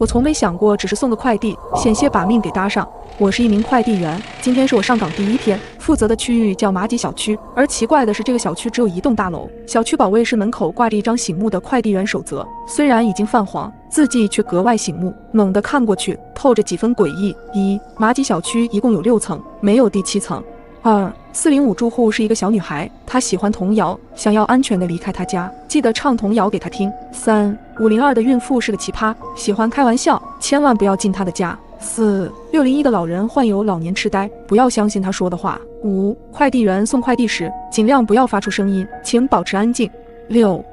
我从没想过只是送个快递，险些把命给搭上。我是一名快递员，今天是我上岗第一天，负责的区域叫马吉小区。而奇怪的是，这个小区只有一栋大楼，小区保卫室门口挂着一张醒目的快递员守则，虽然已经泛黄，字迹却格外醒目。猛地看过去，透着几分诡异。马吉小区一共有6层，没有第7层。405住户是一个小女孩，她喜欢童谣，想要安全地离开她家，记得唱童谣给她听。502的孕妇是个奇葩，喜欢开玩笑，千万不要进她的家。601的老人患有老年痴呆，不要相信他说的话。快递员送快递时尽量不要发出声音，请保持安静。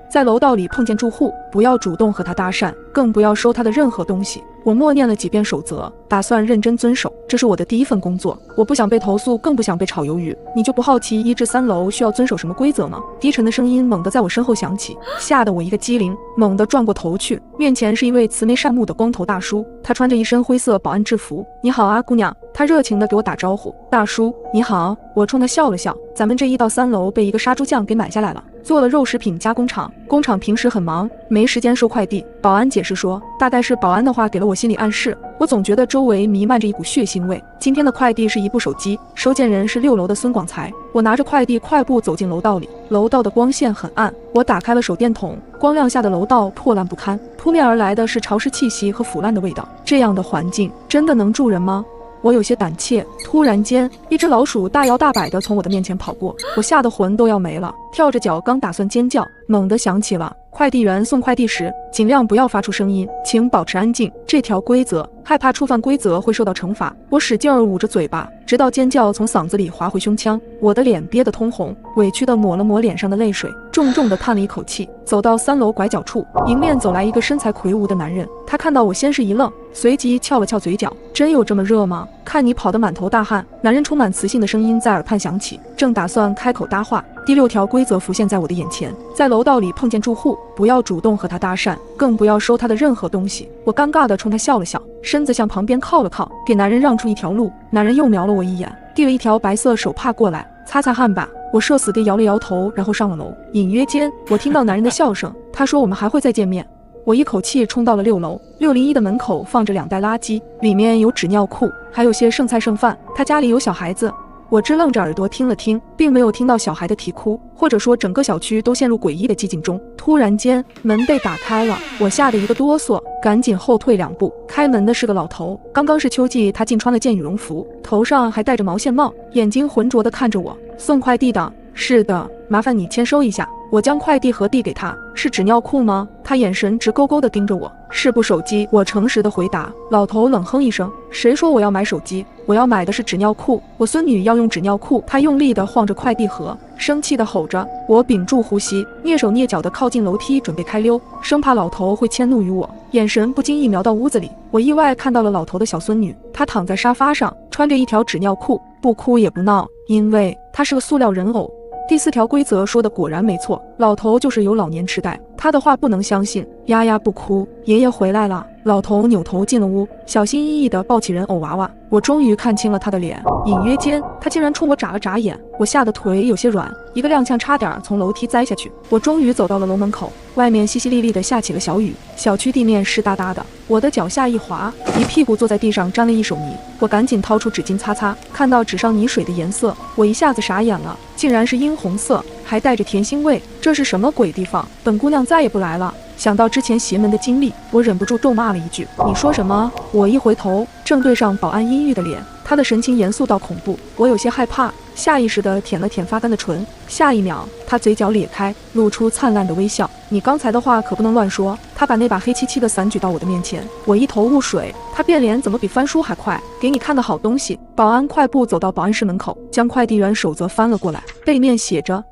在楼道里碰见住户，不要主动和他搭讪，更不要收他的任何东西。我默念了几遍守则，打算认真遵守。这是我的第一份工作，我不想被投诉，更不想被炒鱿鱼。你就不好奇1至3楼需要遵守什么规则吗？低沉的声音猛地在我身后响起，吓得我一个机灵，猛地转过头去，面前是一位慈眉善目的光头大叔，他穿着一身灰色保安制服。你好啊，姑娘。他热情地给我打招呼。大叔你好。我冲他笑了笑。咱们这1到3楼被一个杀猪匠给买下来了，做了肉食品加工厂，工厂平时很忙，没时间收快递。保安解释说，大概是保安的话给了我心理暗示，我总觉得周围弥漫着一股血腥味。今天的快递是一部手机，收件人是6楼的孙广才。我拿着快递快步走进楼道里，楼道的光线很暗，我打开了手电筒，光亮下的楼道破烂不堪，扑面而来的是潮湿气息和腐烂的味道。这样的环境真的能住人吗？我有些胆怯，突然间，一只老鼠大摇大摆地从我的面前跑过，我吓得魂都要没了，跳着脚刚打算尖叫，猛地想起了快递员送快递时尽量不要发出声音，请保持安静这条规则，害怕触犯规则会受到惩罚。我使劲捂着嘴巴，直到尖叫从嗓子里滑回胸腔，我的脸憋得通红，委屈地抹了抹脸上的泪水，重重地叹了一口气，走到3楼拐角处，迎面走来一个身材魁梧的男人。他看到我先是一愣，随即翘了翘嘴角，真有这么热吗？看你跑得满头大汗。男人充满磁性的声音在耳畔响起，正打算开口搭话，第6条规则浮现在我的眼前，在楼道里碰见住户，不要主动和他搭讪，更不要收他的任何东西。我尴尬地冲他笑了笑，身子向旁边靠了靠，给男人让出一条路。男人又瞄了我一眼，递了一条白色手帕过来，擦擦汗吧。我社死地摇了摇头，然后上了楼。隐约间我听到男人的笑声，他说我们还会再见面。我一口气冲到了6楼，601的门口放着2袋垃圾，里面有纸尿裤，还有些剩菜剩饭。他家里有小孩子。我支棱着耳朵听了听，并没有听到小孩的啼哭，或者说整个小区都陷入诡异的寂静中。突然间门被打开了，我吓得一个哆嗦，赶紧后退2步。开门的是个老头，刚刚是秋季，他竟穿了件羽绒服，头上还戴着毛线帽，眼睛浑浊地看着我。送快递的。是的，麻烦你签收一下。我将快递盒递给他。是纸尿裤吗？他眼神直勾勾地盯着我。是部手机，我诚实地回答。老头冷哼一声，谁说我要买手机？我要买的是纸尿裤，我孙女要用纸尿裤。他用力地晃着快递盒，生气地吼着。我屏住呼吸，蹑手蹑脚地靠近楼梯，准备开溜，生怕老头会迁怒于我。眼神不经意瞄到屋子里，我意外看到了老头的小孙女，她躺在沙发上，穿着一条纸尿裤，不哭也不闹，因为她是个塑料人偶。第4条规则说的果然没错，老头就是有老年痴呆，他的话不能相信。丫丫不哭，爷爷回来了。老头扭头进了屋，小心翼翼地抱起人偶娃娃。我终于看清了他的脸，隐约间他竟然冲我眨了眨眼，我吓得腿有些软，一个踉跄差点从楼梯栽下去。我终于走到了楼门口，外面淅淅沥沥地下起了小雨，小区地面湿哒哒的，我的脚下一滑，一屁股坐在地上，沾了一手泥。我赶紧掏出纸巾擦擦，看到纸上泥水的颜色，我一下子傻眼了，竟然是殷红色，还带着甜腥味，这是什么鬼地方？本姑娘再也不来了。想到之前邪门的经历，我忍不住咒骂了一句：你说什么？我一回头，正对上保安阴郁的脸，他的神情严肃到恐怖，我有些害怕，下意识地舔了舔发干的唇。下一秒，他嘴角咧开，露出灿烂的微笑。你刚才的话可不能乱说。他把那把黑漆漆的伞举到我的面前，我一头雾水，他变脸怎么比翻书还快？给你看的好东西。保安快步走到保安室门口，将快递员守则翻了过来，背面写着：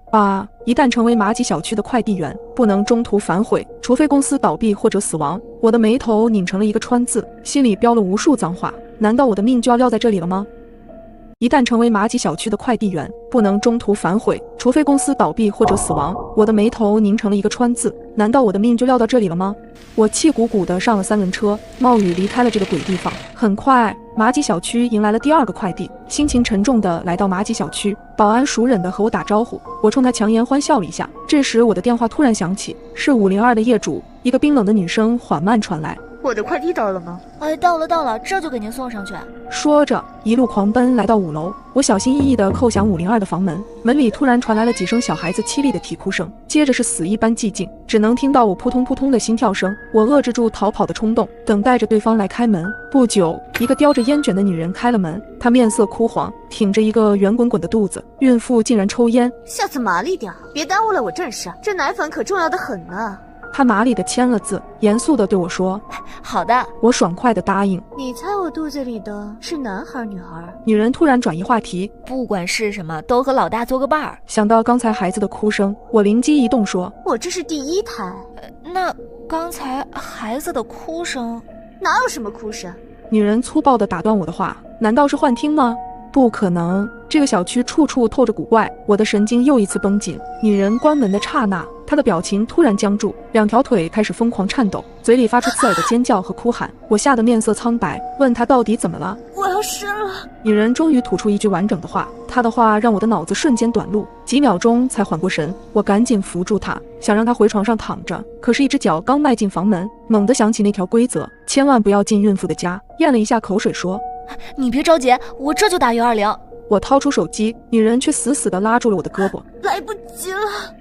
一旦成为马吉小区的快递员，不能中途反悔，除非公司倒闭或者死亡。我的眉头拧成了一个川字，心里飙了无数脏话。难道我的命就要撂在这里了吗？一旦成为马吉小区的快递员，不能中途反悔，除非公司倒闭或者死亡。我的眉头拧成了一个川字，难道我的命就撂到这里了吗？我气鼓鼓地上了3轮车，冒雨离开了这个鬼地方。很快，马吉小区迎来了第2个快递，心情沉重地来到马吉小区，保安熟稔地和我打招呼，我冲他强颜欢笑了一下。这时我的电话突然响起，是502的业主，一个冰冷的女声缓慢传来：我的快递到了吗？哎，到了，这就给您送上去。说着，一路狂奔来到5楼。我小心翼翼地叩响502的房门，门里突然传来了几声小孩子凄厉的啼哭声，接着是死一般寂静，只能听到我扑通扑通的心跳声。我遏制住逃跑的冲动，等待着对方来开门。不久，一个叼着烟卷的女人开了门，她面色枯黄，挺着一个圆滚滚的肚子，孕妇竟然抽烟。下次麻利点，别耽误了我正事，这奶粉可重要的很呢。他麻利地签了字，严肃地对我说：“好的。”我爽快地答应。你猜我肚子里的是男孩女孩？女人突然转移话题：“不管是什么，都和老大做个伴儿。”想到刚才孩子的哭声，我灵机一动说：“我这是第1胎。那刚才孩子的哭声哪有什么哭声？”女人粗暴地打断我的话：“难道是幻听吗？不可能，这个小区处处透着古怪。”我的神经又一次绷紧。女人关门的刹那，她的表情突然僵住，2条腿开始疯狂颤抖，嘴里发出刺耳的尖叫和哭喊。我吓得面色苍白，问她到底怎么了。我要生了。女人终于吐出一句完整的话，她的话让我的脑子瞬间短路，几秒钟才缓过神。我赶紧扶住她，想让她回床上躺着，可是一只脚刚迈进房门，猛地想起那条规则，千万不要进孕妇的家，咽了一下口水说：“你别着急，我这就打120。”我掏出手机，女人却死死地拉住了我的胳膊。来不及了，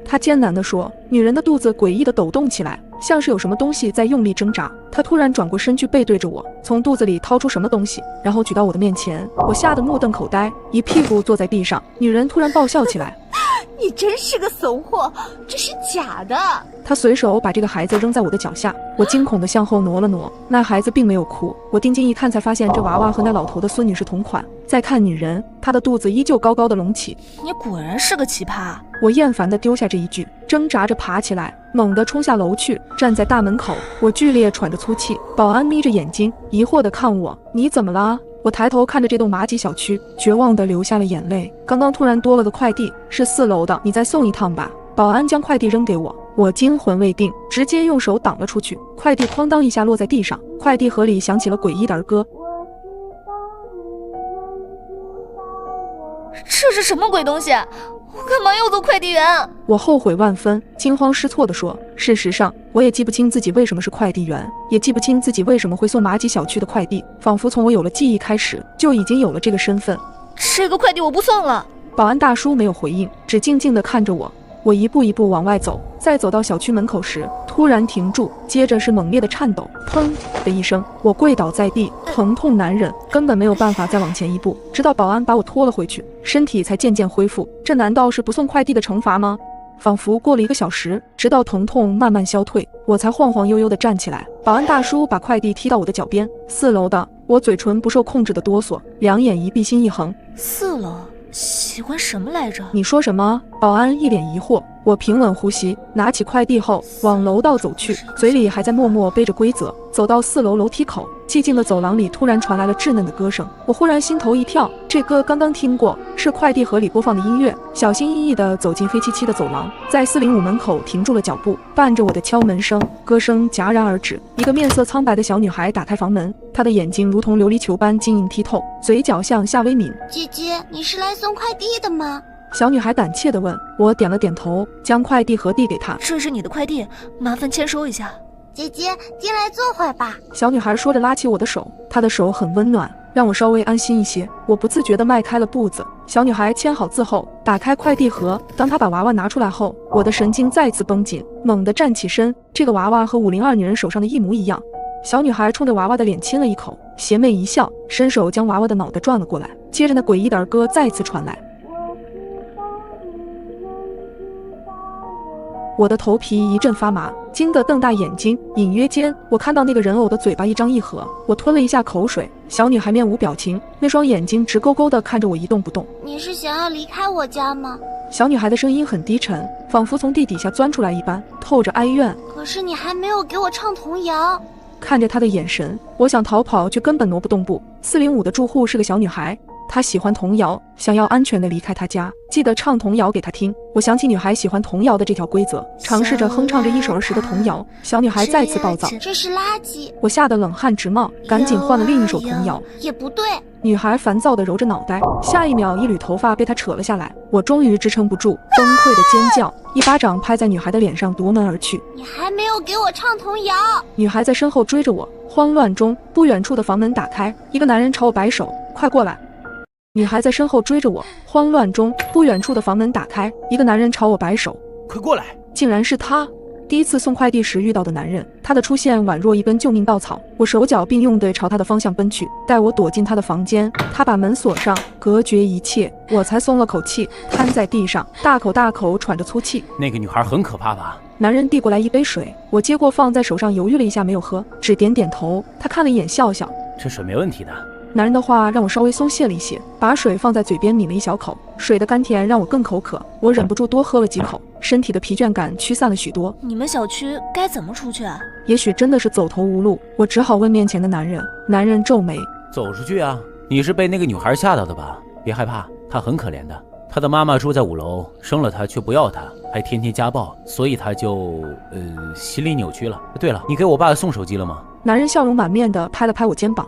她艰难地说。女人的肚子诡异地抖动起来，像是有什么东西在用力挣扎。她突然转过身去，背对着我，从肚子里掏出什么东西，然后举到我的面前。我吓得目瞪口呆，一屁股坐在地上。女人突然爆笑起来：“你真是个怂货，这是假的！”她随手把这个孩子扔在我的脚下，我惊恐地向后挪了挪。那孩子并没有哭，我定睛一看，才发现这娃娃和那老头的孙女是同款。再看女人，她的肚子依旧高高的隆起。你果然是个奇葩。我厌烦地丢下这一句，挣扎着爬起来，猛地冲下楼去，站在大门口。我剧烈喘着粗气，保安眯着眼睛，疑惑地看我：“你怎么了？”我抬头看着这栋麻吉小区，绝望地流下了眼泪。刚刚突然多了个快递，是4楼的，你再送一趟吧。保安将快递扔给我，我惊魂未定，直接用手挡了出去。快递哐当一下落在地上，快递盒里响起了诡异的儿歌。这是什么鬼东西？我干嘛要做快递员？我后悔万分，惊慌失措地说：“事实上，我也记不清自己为什么是快递员，也记不清自己为什么会送麻吉小区的快递，仿佛从我有了记忆开始，就已经有了这个身份。”这个快递我不送了。保安大叔没有回应，只静静地看着我。我一步一步往外走，在走到小区门口时，突然停住，接着是猛烈的颤抖，砰的一声，我跪倒在地，疼痛难忍，根本没有办法再往前一步，直到保安把我拖了回去，身体才渐渐恢复。这难道是不送快递的惩罚吗？仿佛过了1个小时，直到疼痛慢慢消退，我才晃晃悠悠地站起来。保安大叔把快递踢到我的脚边，4楼的。我嘴唇不受控制的哆嗦，两眼一闭心一横。4楼喜欢什么来着？你说什么？保安一脸疑惑。我平稳呼吸，拿起快递后往楼道走去，嘴里还在默默背着规则。走到4楼楼梯口，寂静的走廊里突然传来了稚嫩的歌声。我忽然心头一跳，这歌刚刚听过，是快递盒里播放的音乐。小心翼翼地走进黑漆漆的走廊，在405门口停住了脚步，伴着我的敲门声，歌声戛然而止。一个面色苍白的小女孩打开房门，她的眼睛如同琉璃球般晶莹剔透，嘴角向下微抿。姐姐，你是来送快递的吗？小女孩胆怯地问。我点了点头，将快递盒递给她。这是你的快递，麻烦签收一下。姐姐，进来坐会儿吧。小女孩说着拉起我的手，她的手很温暖，让我稍微安心一些。我不自觉地迈开了步子。小女孩签好字后，打开快递盒。当她把娃娃拿出来后，我的神经再次绷紧，猛地站起身。这个娃娃和502女人手上的一模一样。小女孩冲着娃娃的脸亲了一口，邪魅一笑，伸手将娃娃的脑袋转了过来。接着那诡异的儿歌再次传来。我的头皮一阵发麻，惊得瞪大眼睛。隐约间，我看到那个人偶的嘴巴一张一合。我吞了一下口水。小女孩面无表情，那双眼睛直勾勾地看着我一动不动。你是想要离开我家吗？小女孩的声音很低沉，仿佛从地底下钻出来一般，透着哀怨。可是你还没有给我唱童谣。看着她的眼神，我想逃跑，却根本挪不动步。405的住户是个小女孩，她喜欢童谣，想要安全地离开她家，记得唱童谣给她听。我想起女孩喜欢童谣的这条规则，尝试着哼唱着一首儿时的童谣。小女孩再次暴躁，这是垃圾。我吓得冷汗直冒，赶紧换了另一首童谣。也不对，女孩烦躁地揉着脑袋，下一秒一缕头发被他扯了下来，我终于支撑不住，崩溃的尖叫，一巴掌拍在女孩的脸上，夺门而去。你还没有给我唱童谣！女孩在身后追着我，慌乱中，不远处的房门打开，一个男人朝我摆手：“快过来！”女孩在身后追着我，慌乱中，不远处的房门打开，一个男人朝我摆手：“快过来！”竟然是他。第一次送快递时遇到的男人，他的出现宛若一根救命稻草，我手脚并用地朝他的方向奔去。待我躲进他的房间，他把门锁上，隔绝一切，我才松了口气，瘫在地上，大口大口喘着粗气。那个女孩很可怕吧？男人递过来一杯水，我接过放在手上，犹豫了一下没有喝，只点点头。他看了一眼，笑笑：“这水没问题的。”男人的话让我稍微松懈了一些，把水放在嘴边抿了一小口，水的甘甜让我更口渴，我忍不住多喝了几口，身体的疲倦感驱散了许多。你们小区该怎么出去啊？也许真的是走投无路，我只好问面前的男人。男人皱眉：“走出去啊？你是被那个女孩吓到的吧？别害怕，她很可怜的，她的妈妈住在5楼，生了她却不要她，还天天家暴，所以她就心理扭曲了。对了，你给我爸送手机了吗？”男人笑容满面地拍了拍我肩膀：“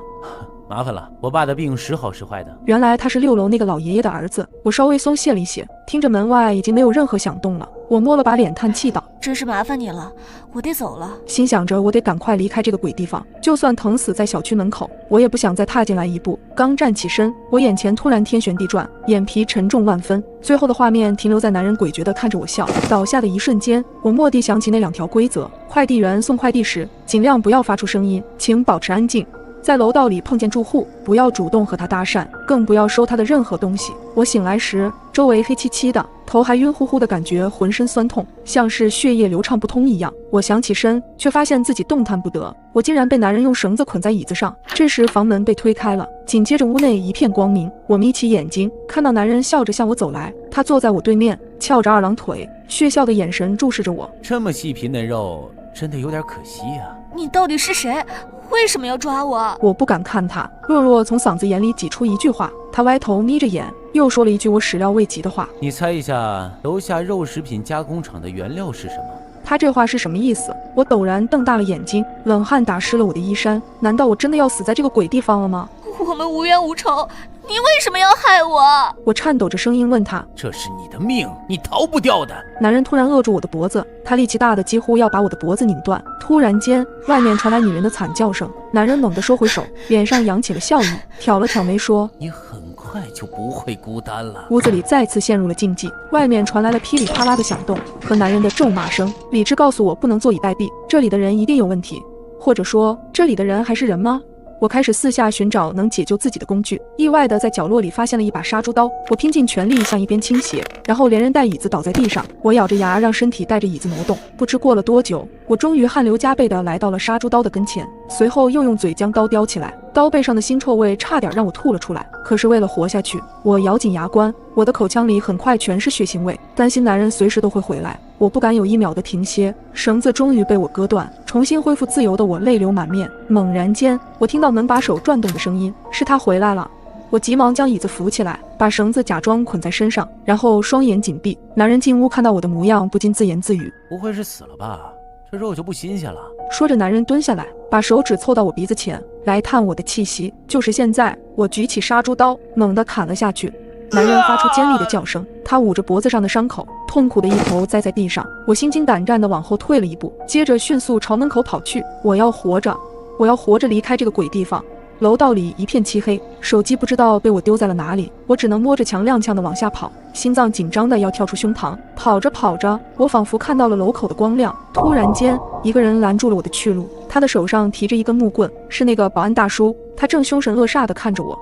麻烦了，我爸的病时好时坏的。”原来他是6楼那个老爷爷的儿子，我稍微松懈了一些，听着门外已经没有任何响动了，我摸了把脸叹气道：“真是麻烦你了，我得走了。”心想着我得赶快离开这个鬼地方，就算疼死在小区门口，我也不想再踏进来一步。刚站起身，我眼前突然天旋地转，眼皮沉重万分，最后的画面停留在男人诡谲地看着我笑。倒下的一瞬间，我蓦地想起那2条规则：快递员送快递时尽量不要发出声音，请保持安静，在楼道里碰见住户，不要主动和他搭讪，更不要收他的任何东西。我醒来时，周围黑漆漆的，头还晕乎乎的感觉，浑身酸痛，像是血液流畅不通一样。我想起身，却发现自己动弹不得，我竟然被男人用绳子捆在椅子上。这时房门被推开了，紧接着屋内一片光明。我眯起眼睛，看到男人笑着向我走来，他坐在我对面，翘着2郎腿，血笑的眼神注视着我。这么细皮嫩肉，真的有点可惜啊。你到底是谁？为什么要抓我？我不敢看他，弱弱从嗓子眼里挤出一句话。他歪头眯着眼，又说了一句我始料未及的话：“你猜一下，楼下肉食品加工厂的原料是什么？”他这话是什么意思？我陡然瞪大了眼睛，冷汗打湿了我的衣衫。难道我真的要死在这个鬼地方了吗？我们无冤无仇，你为什么要害我？我颤抖着声音问他：“这是你的命，你逃不掉的。”男人突然扼住我的脖子，他力气大的几乎要把我的脖子拧断。突然间，外面传来女人的惨叫声，男人猛地收回手，脸上扬起了笑意，挑了挑眉说：“你很快就不会孤单了。”屋子里再次陷入了静寂，外面传来了噼里啪啦的响动和男人的咒骂声。理智告诉我不能坐以待毙，这里的人一定有问题，或者说这里的人还是人吗？我开始四下寻找能解救自己的工具，意外的在角落里发现了一把杀猪刀，我拼尽全力向一边倾斜，然后连人带椅子倒在地上，我咬着牙让身体带着椅子挪动。不知过了多久，我终于汗流浃背的来到了杀猪刀的跟前，随后又用嘴将刀叼起来，刀背上的腥臭味差点让我吐了出来。可是为了活下去，我咬紧牙关，我的口腔里很快全是血腥味，担心男人随时都会回来，我不敢有1秒的停歇。绳子终于被我割断，重新恢复自由的我泪流满面。猛然间，我听到门把手转动的声音，是他回来了。我急忙将椅子扶起来，把绳子假装捆在身上，然后双眼紧闭。男人进屋看到我的模样，不禁自言自语：“不会是死了吧？这肉就不新鲜了。”说着，男人蹲下来，把手指凑到我鼻子前来探我的气息。就是现在，我举起杀猪刀，猛地砍了下去。男人发出尖利的叫声，他捂着脖子上的伤口，痛苦的一头栽在地上。我心惊胆战地往后退了一步，接着迅速朝门口跑去。我要活着，我要活着离开这个鬼地方。楼道里一片漆黑，手机不知道被我丢在了哪里，我只能摸着墙踉跄地往下跑，心脏紧张的要跳出胸膛。跑着跑着，我仿佛看到了楼口的光亮。突然间，一个人拦住了我的去路，他的手上提着一根木棍，是那个保安大叔。他正凶神恶煞地看着我。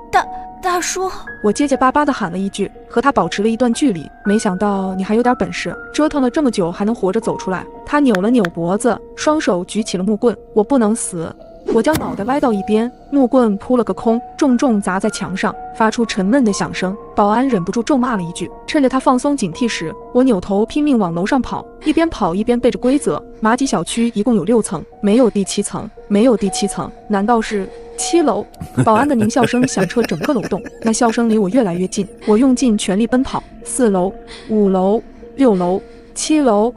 大叔，我结结巴巴地喊了一句，和他保持了一段距离。没想到你还有点本事，折腾了这么久还能活着走出来。他扭了扭脖子，双手举起了木棍。我不能死。我将脑袋歪到一边，木棍扑了个空，重重砸在墙上，发出沉闷的响声。保安忍不住咒骂了一句。趁着他放松警惕时，我扭头拼命往楼上跑，一边跑一边背着规则：马吉小区一共有6层，没有第7层，没有第7层，难道是7楼？保安的狞笑声响彻整个楼栋，那笑声离我越来越近。我用尽全力奔跑，4楼、5楼、6楼、7楼，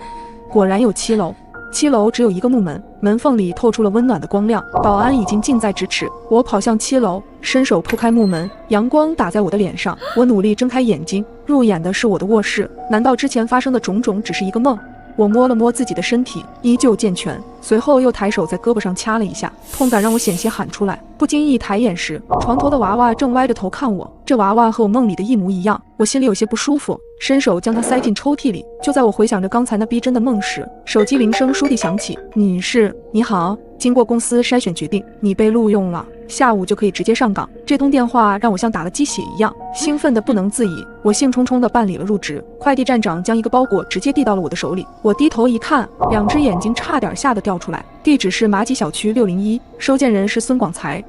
果然有7楼。7楼只有一个木门，门缝里透出了温暖的光亮，保安已经近在咫尺。我跑向7楼，伸手铺开木门，阳光打在我的脸上，我努力睁开眼睛，入眼的是我的卧室。难道之前发生的种种只是一个梦？我摸了摸自己的身体，依旧健全，随后又抬手在胳膊上掐了一下，痛感让我险些喊出来。不经意抬眼时，床头的娃娃正歪着头看我，这娃娃和我梦里的一模一样，我心里有些不舒服，伸手将它塞进抽屉里。就在我回想着刚才那逼真的梦时，手机铃声倏地响起。女士，你好，经过公司筛选决定，你被录用了，下午就可以直接上岗。这通电话让我像打了鸡血一样，兴奋得不能自已。我兴冲冲地办理了入职。快递站长将一个包裹直接递到了我的手里，我低头一看，2只眼睛差点吓得掉出来。地址是马几小区601，收件人是孙广才。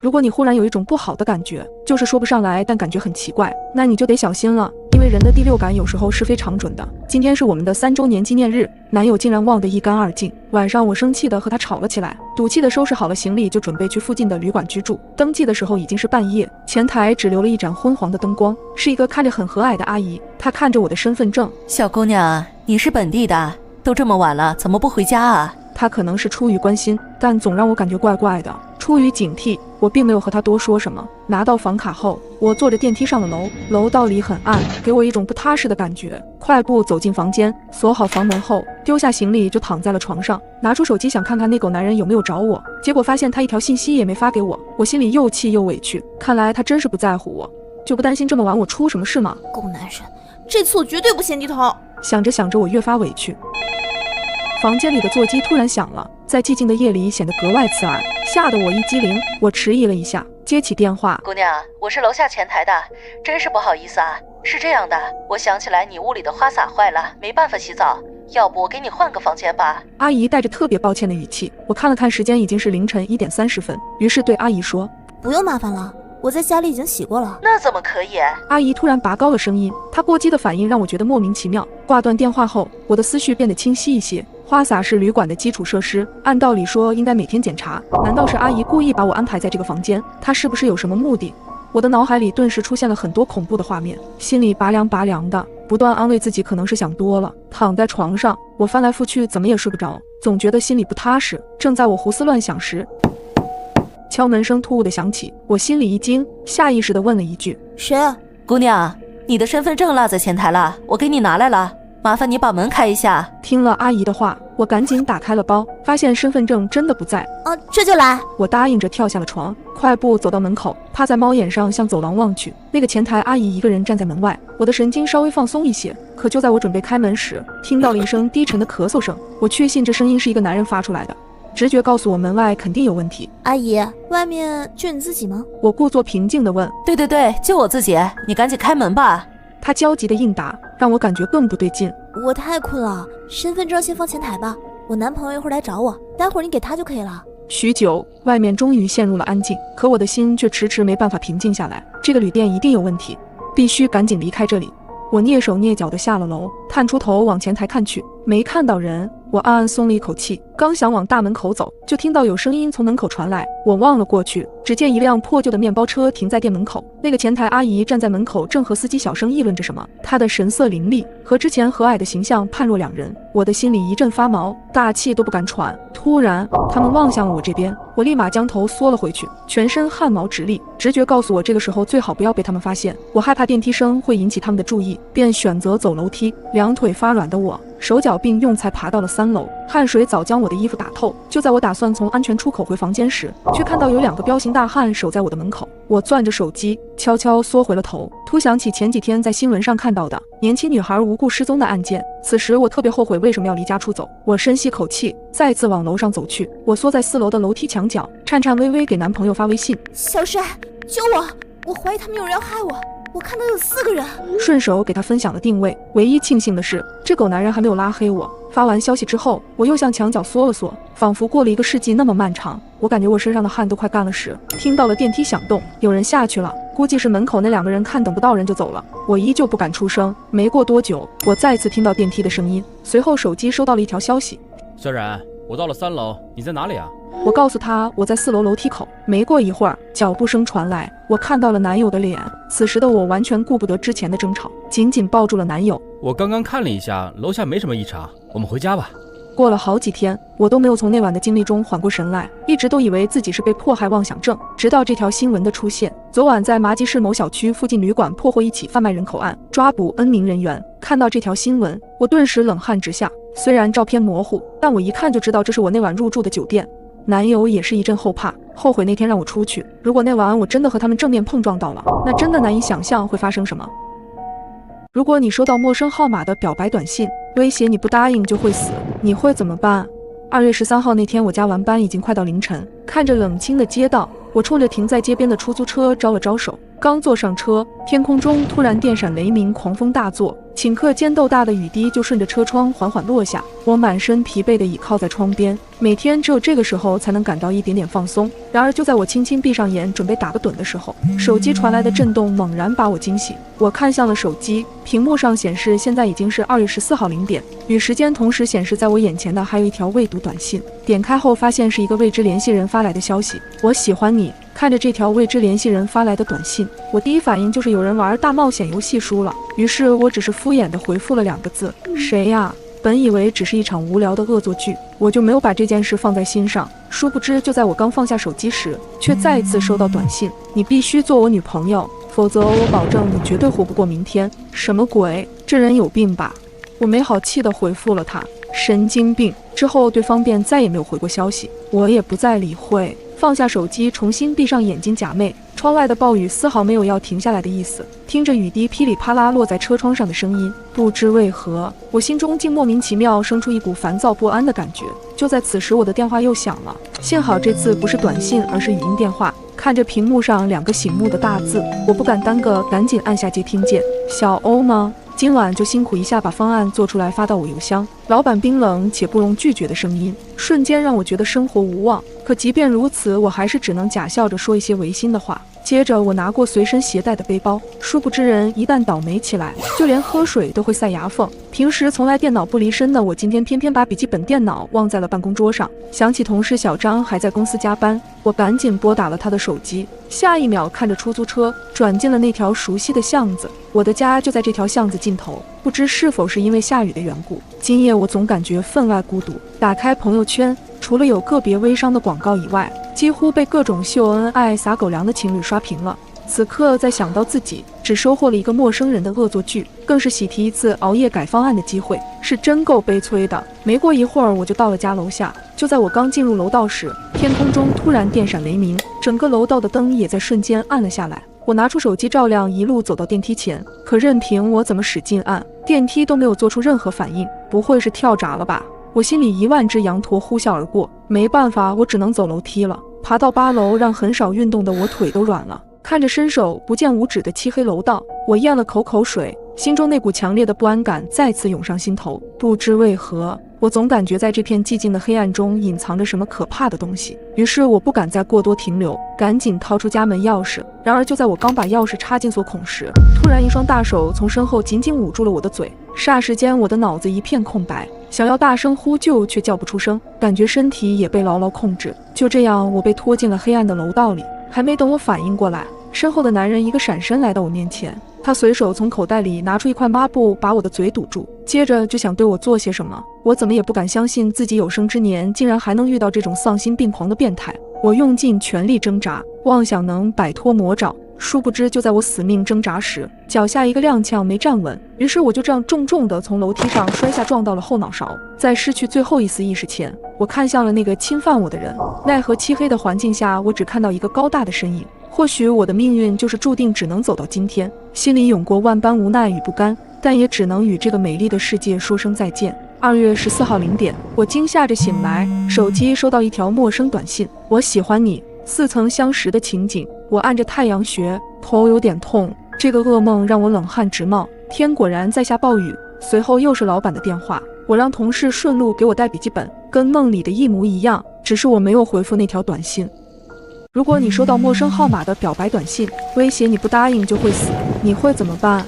如果你忽然有一种不好的感觉，就是说不上来，但感觉很奇怪，那你就得小心了，因为人的第六感有时候是非常准的。今天是我们的3周年纪念日，男友竟然忘得一干二净。晚上我生气地和他吵了起来，赌气地收拾好了行李，就准备去附近的旅馆居住。登记的时候已经是半夜，前台只留了一盏昏黄的灯光，是一个看着很和蔼的阿姨。她看着我的身份证，小姑娘，你是本地的，都这么晚了，怎么不回家啊？她可能是出于关心，但总让我感觉怪怪的。出于警惕，我并没有和她多说什么。拿到房卡后，我坐着电梯上了楼，楼道里很暗，给我一种不踏实的感觉。快步走进房间，锁好房门后，丢下行李就躺在了床上，拿出手机想看看那狗男人有没有找我，结果发现他一条信息也没发给我。我心里又气又委屈，看来他真是不在乎我，就不担心这么晚我出什么事吗？狗男人，这次我绝对不先低头。想着想着，我越发委屈。房间里的座机突然响了，在寂静的夜里显得格外刺耳，吓得我一激灵。我迟疑了一下，接起电话。姑娘，我是楼下前台的，真是不好意思啊。是这样的，我想起来你屋里的花洒坏了，没办法洗澡，要不我给你换个房间吧。阿姨带着特别抱歉的语气。我看了看时间，已经是凌晨1点30分，于是对阿姨说：不用麻烦了，我在家里已经洗过了。那怎么可以？阿姨突然拔高了声音，她过激的反应让我觉得莫名其妙。挂断电话后，我的思绪变得清晰一些。花洒是旅馆的基础设施，按道理说应该每天检查，难道是阿姨故意把我安排在这个房间？她是不是有什么目的？我的脑海里顿时出现了很多恐怖的画面，心里拔凉拔凉的，不断安慰自己可能是想多了。躺在床上，我翻来覆去怎么也睡不着，总觉得心里不踏实。正在我胡思乱想时，敲门声突兀的响起，我心里一惊，下意识地问了一句：谁啊？姑娘，你的身份证落在前台了，我给你拿来了，麻烦你把门开一下。听了阿姨的话，我赶紧打开了包，发现身份证真的不在。这就来。我答应着跳下了床，快步走到门口，趴在猫眼上向走廊望去。那个前台阿姨一个人站在门外，我的神经稍微放松一些。可就在我准备开门时，听到了一声低沉的咳嗽声，我确信这声音是一个男人发出来的。直觉告诉我门外肯定有问题。阿姨，外面就你自己吗？我故作平静地问。对对对，就我自己，你赶紧开门吧。他焦急的应答，让我感觉更不对劲。我太困了，身份证先放前台吧，我男朋友一会儿来找我，待会儿你给他就可以了。许久，外面终于陷入了安静，可我的心却迟迟没办法平静下来。这个旅店一定有问题，必须赶紧离开这里。我蹑手蹑脚地下了楼，探出头往前台看去，没看到人。我暗暗松了一口气，刚想往大门口走，就听到有声音从门口传来。我望了过去，只见一辆破旧的面包车停在店门口，那个前台阿姨站在门口，正和司机小声议论着什么。她的神色凌厉，和之前和蔼的形象判若两人。我的心里一阵发毛，大气都不敢喘。突然，他们望向了我这边，我立马将头缩了回去，全身汗毛直立。直觉告诉我，这个时候最好不要被他们发现。我害怕电梯声会引起他们的注意，便选择走楼梯。两腿发软的我，手脚并用才爬到了3楼，汗水早将我的衣服打透。就在我打算从安全出口回房间时，却看到有2个彪形大汉守在我的门口。我攥着手机，悄悄缩回了头，突想起前几天在新闻上看到的年轻女孩无故失踪的案件。此时我特别后悔为什么要离家出走。我深吸口气，再次往楼上走去。我缩在4楼的楼梯墙角，颤颤巍巍给男朋友发微信：小帅，救我！我怀疑他们有人要害我。我看到有4个人，顺手给他分享了定位。唯一庆幸的是，这狗男人还没有拉黑我。发完消息之后，我又向墙角缩了缩，仿佛过了1个世纪那么漫长。我感觉我身上的汗都快干了时，听到了电梯响动，有人下去了，估计是门口那2个人看等不到人就走了。我依旧不敢出声。没过多久，我再次听到电梯的声音，随后手机收到了一条消息：小冉，我到了3楼，你在哪里啊？我告诉他我在4楼楼梯口。没过一会儿，脚步声传来，我看到了男友的脸。此时的我完全顾不得之前的争吵，紧紧抱住了男友。我刚刚看了一下，楼下没什么异常，我们回家吧。过了好几天，我都没有从那晚的经历中缓过神来，一直都以为自己是被迫害妄想症，直到这条新闻的出现。昨晚在麻吉市某小区附近旅馆破获一起贩卖人口案，抓捕 N 名人员。看到这条新闻，我顿时冷汗直下。虽然照片模糊，但我一看就知道这是我那晚入住的酒店。男友也是一阵后怕，后悔那天让我出去。如果那晚我真的和他们正面碰撞到了，那真的难以想象会发生什么。如果你收到陌生号码的表白短信，威胁你不答应就会死，你会怎么办？2月13号那天，我加完班已经快到凌晨，看着冷清的街道，我冲着停在街边的出租车招了招手。刚坐上车，天空中突然电闪雷鸣，狂风大作，顷刻间豆大的雨滴就顺着车窗缓缓落下。我满身疲惫地倚靠在窗边，每天只有这个时候才能感到一点点放松。然而就在我轻轻闭上眼准备打个盹的时候，手机传来的震动猛然把我惊醒。我看向了手机，屏幕上显示现在已经是2月14号0点，与时间同时显示在我眼前的还有一条未读短信。点开后发现是一个未知联系人发来的消息：我喜欢你。看着这条未知联系人发来的短信，我第一反应就是有人玩大冒险游戏输了，于是我只是敷衍地回复了2个字：谁呀？本以为只是一场无聊的恶作剧，我就没有把这件事放在心上。殊不知就在我刚放下手机时，却再一次收到短信：你必须做我女朋友，否则我保证你绝对活不过明天。什么鬼？这人有病吧？我没好气地回复了他：神经病。之后对方便再也没有回过消息，我也不再理会。放下手机，重新闭上眼睛假寐。窗外的暴雨丝毫没有要停下来的意思，听着雨滴噼里啪啦落在车窗上的声音，不知为何，我心中竟莫名其妙生出一股烦躁不安的感觉。就在此时，我的电话又响了，幸好这次不是短信，而是语音电话。看着屏幕上2个醒目的大字，我不敢耽搁，赶紧按下接听键。小欧吗？今晚就辛苦一下把方案做出来发到我邮箱。老板冰冷且不容拒绝的声音，瞬间让我觉得生活无望。可即便如此，我还是只能假笑着说一些违心的话。接着我拿过随身携带的背包，殊不知人一旦倒霉起来，就连喝水都会塞牙缝。平时从来电脑不离身的我，今天偏偏把笔记本电脑忘在了办公桌上。想起同事小张还在公司加班，我赶紧拨打了他的手机。下一秒看着出租车转进了那条熟悉的巷子，我的家就在这条巷子尽头。不知是否是因为下雨的缘故，今夜我总感觉分外孤独。打开朋友圈，除了有个别微商的广告以外，几乎被各种秀恩爱撒狗粮的情侣刷屏了。此刻再想到自己只收获了一个陌生人的恶作剧，更是喜提一次熬夜改方案的机会，是真够悲催的。没过一会儿我就到了家楼下，就在我刚进入楼道时，天空中突然电闪雷鸣，整个楼道的灯也在瞬间暗了下来。我拿出手机照亮，一路走到电梯前，可任凭我怎么使劲按，电梯都没有做出任何反应。不会是跳闸了吧？我心里1万只羊驼呼啸而过，没办法，我只能走楼梯了。爬到8楼，让很少运动的我腿都软了。看着伸手不见五指的漆黑楼道，我咽了口水，心中那股强烈的不安感再次涌上心头。不知为何，我总感觉在这片寂静的黑暗中隐藏着什么可怕的东西。于是我不敢再过多停留，赶紧掏出家门钥匙。然而就在我刚把钥匙插进锁孔时，突然一双大手从身后紧紧捂住了我的嘴。霎时间我的脑子一片空白，想要大声呼救却叫不出声，感觉身体也被牢牢控制。就这样，我被拖进了黑暗的楼道里。还没等我反应过来，身后的男人一个闪身来到我面前，他随手从口袋里拿出一块抹布，把我的嘴堵住，接着就想对我做些什么。我怎么也不敢相信自己有生之年竟然还能遇到这种丧心病狂的变态。我用尽全力挣扎，妄想能摆脱魔爪，殊不知就在我死命挣扎时，脚下一个踉跄没站稳，于是我就这样重重地从楼梯上摔下，撞到了后脑勺。在失去最后一丝意识前，我看向了那个侵犯我的人，奈何漆黑的环境下，我只看到一个高大的身影。或许我的命运就是注定只能走到今天，心里涌过万般无奈与不甘，但也只能与这个美丽的世界说声再见。2月14号0点，我惊吓着醒来，手机收到一条陌生短信：我喜欢你，似曾相识的情景。我按着太阳穴，头有点痛。这个噩梦让我冷汗直冒。天果然在下暴雨，随后又是老板的电话，我让同事顺路给我带笔记本，跟梦里的一模一样，只是我没有回复那条短信。如果你收到陌生号码的表白短信，威胁你不答应就会死，你会怎么办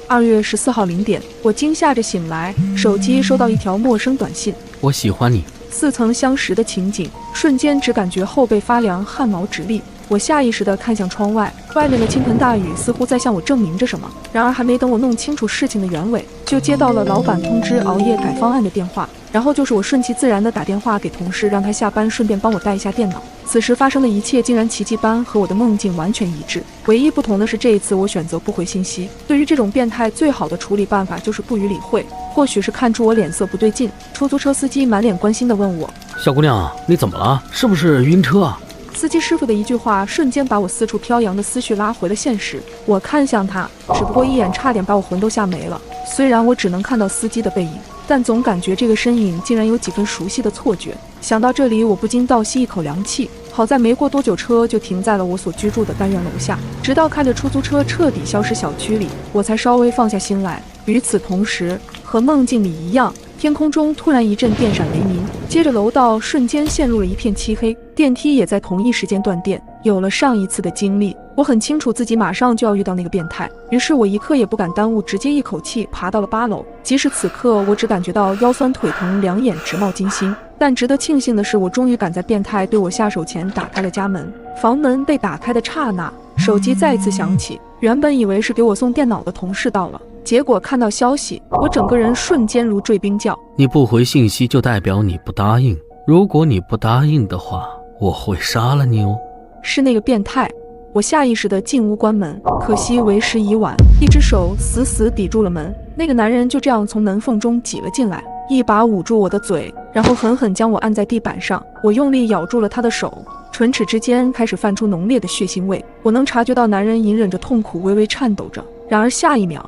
？2月14号0点，我惊吓着醒来，手机收到一条陌生短信：我喜欢你。似曾相识的情景，瞬间只感觉后背发凉，汗毛直立。我下意识地看向窗外，外面的倾盆大雨似乎在向我证明着什么。然而还没等我弄清楚事情的原委，就接到了老板通知熬夜改方案的电话。然后就是我顺其自然地打电话给同事，让他下班顺便帮我带一下电脑。此时发生的一切竟然奇迹般和我的梦境完全一致，唯一不同的是这一次我选择不回信息。对于这种变态，最好的处理办法就是不予理会。或许是看出我脸色不对劲，出租车司机满脸关心地问我：小姑娘，你怎么了？是不是晕车啊？司机师傅的一句话瞬间把我四处飘扬的思绪拉回了现实。我看向他，只不过一眼差点把我魂都吓没了。虽然我只能看到司机的背影，但总感觉这个身影竟然有几分熟悉的错觉。想到这里，我不禁倒吸一口凉气。好在没过多久，车就停在了我所居住的单元楼下。直到看着出租车彻底消失小区里，我才稍微放下心来。与此同时，和梦境里一样，天空中突然一阵电闪雷鸣，接着楼道瞬间陷入了一片漆黑，电梯也在同一时间断电。有了上一次的经历，我很清楚自己马上就要遇到那个变态，于是我一刻也不敢耽误，直接一口气爬到了8楼。即使此刻我只感觉到腰酸腿疼，两眼直冒金星，但值得庆幸的是，我终于赶在变态对我下手前打开了家门。房门被打开的刹那，手机再次响起，原本以为是给我送电脑的同事到了，结果看到消息，我整个人瞬间如坠冰窖。你不回信息就代表你不答应，如果你不答应的话，我会杀了你哦。是那个变态。我下意识地进屋关门，可惜为时已晚，一只手死死抵住了门。那个男人就这样从门缝中挤了进来，一把捂住我的嘴，然后狠狠将我按在地板上。我用力咬住了他的手，唇齿之间开始泛出浓烈的血腥味。我能察觉到男人隐忍着痛苦，微微颤抖着。然而下一秒，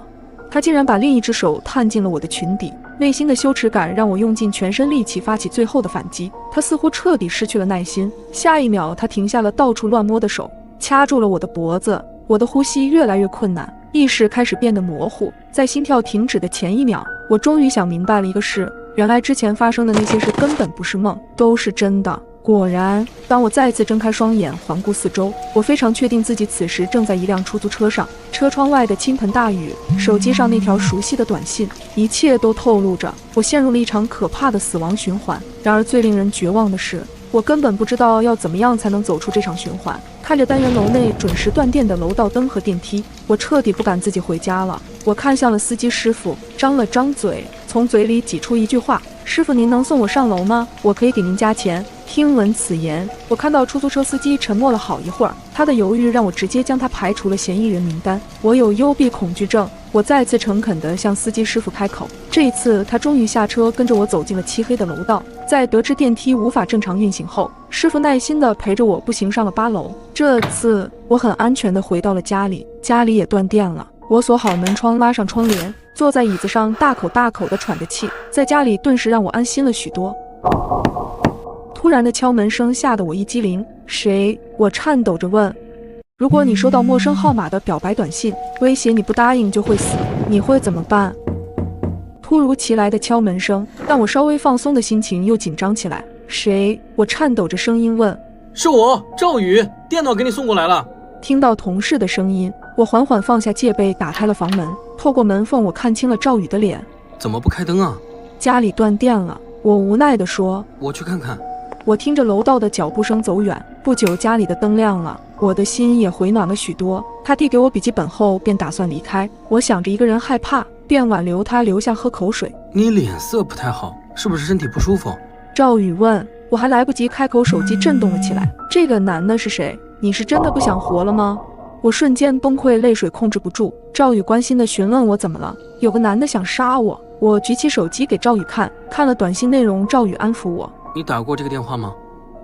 他竟然把另一只手探进了我的裙底。内心的羞耻感让我用尽全身力气发起最后的反击。他似乎彻底失去了耐心，下一秒他停下了到处乱摸的手，掐住了我的脖子。我的呼吸越来越困难，意识开始变得模糊。在心跳停止的前一秒，我终于想明白了一个事，原来之前发生的那些事根本不是梦，都是真的。果然，当我再次睁开双眼环顾四周，我非常确定自己此时正在一辆出租车上。车窗外的倾盆大雨，手机上那条熟悉的短信，一切都透露着我陷入了一场可怕的死亡循环。然而最令人绝望的是，我根本不知道要怎么样才能走出这场循环。看着单元楼内准时断电的楼道灯和电梯，我彻底不敢自己回家了。我看向了司机师傅，张了张嘴，从嘴里挤出一句话：师傅，您能送我上楼吗？我可以给您加钱。听闻此言，我看到出租车司机沉默了好一会儿，他的犹豫让我直接将他排除了嫌疑人名单。我有幽闭恐惧症，我再次诚恳地向司机师傅开口。这一次，他终于下车，跟着我走进了漆黑的楼道。在得知电梯无法正常运行后，师傅耐心地陪着我步行上了8楼。这次，我很安全地回到了家里，家里也断电了。我锁好门窗，拉上窗帘，坐在椅子上大口大口地喘着气，在家里顿时让我安心了许多。突然的敲门声吓得我一激灵，谁？我颤抖着问。如果你收到陌生号码的表白短信，威胁你不答应就会死，你会怎么办？突如其来的敲门声让我稍微放松的心情又紧张起来。谁？我颤抖着声音问。是我，赵宇，电脑给你送过来了。听到同事的声音，我缓缓放下戒备，打开了房门。透过门缝，我看清了赵宇的脸。怎么不开灯啊？家里断电了，我无奈地说。我去看看。我听着楼道的脚步声走远，不久家里的灯亮了，我的心也回暖了许多。他递给我笔记本后便打算离开，我想着一个人害怕，便挽留他留下喝口水。你脸色不太好，是不是身体不舒服？赵宇问。我还来不及开口，手机震动了起来。这个男的是谁？你是真的不想活了吗？我瞬间崩溃，泪水控制不住。赵宇关心地询问我怎么了，有个男的想杀我。我举起手机给赵宇看，看了短信内容，赵宇安抚我。你打过这个电话吗？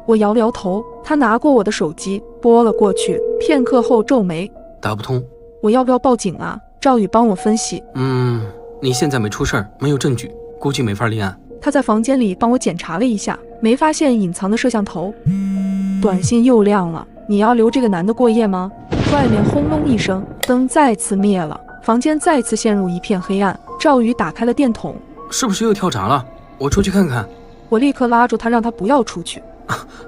我摇了摇头。他拿过我的手机，拨了过去，片刻后皱眉。打不通。我要不要报警啊？赵宇帮我分析。你现在没出事儿，没有证据，估计没法立案。他在房间里帮我检查了一下，没发现隐藏的摄像头。短信又亮了。你要留这个男的过夜吗？外面轰隆一声，灯再次灭了，房间再次陷入一片黑暗。赵宇打开了电筒。是不是又跳闸了？我出去看看。我立刻拉住他，让他不要出去。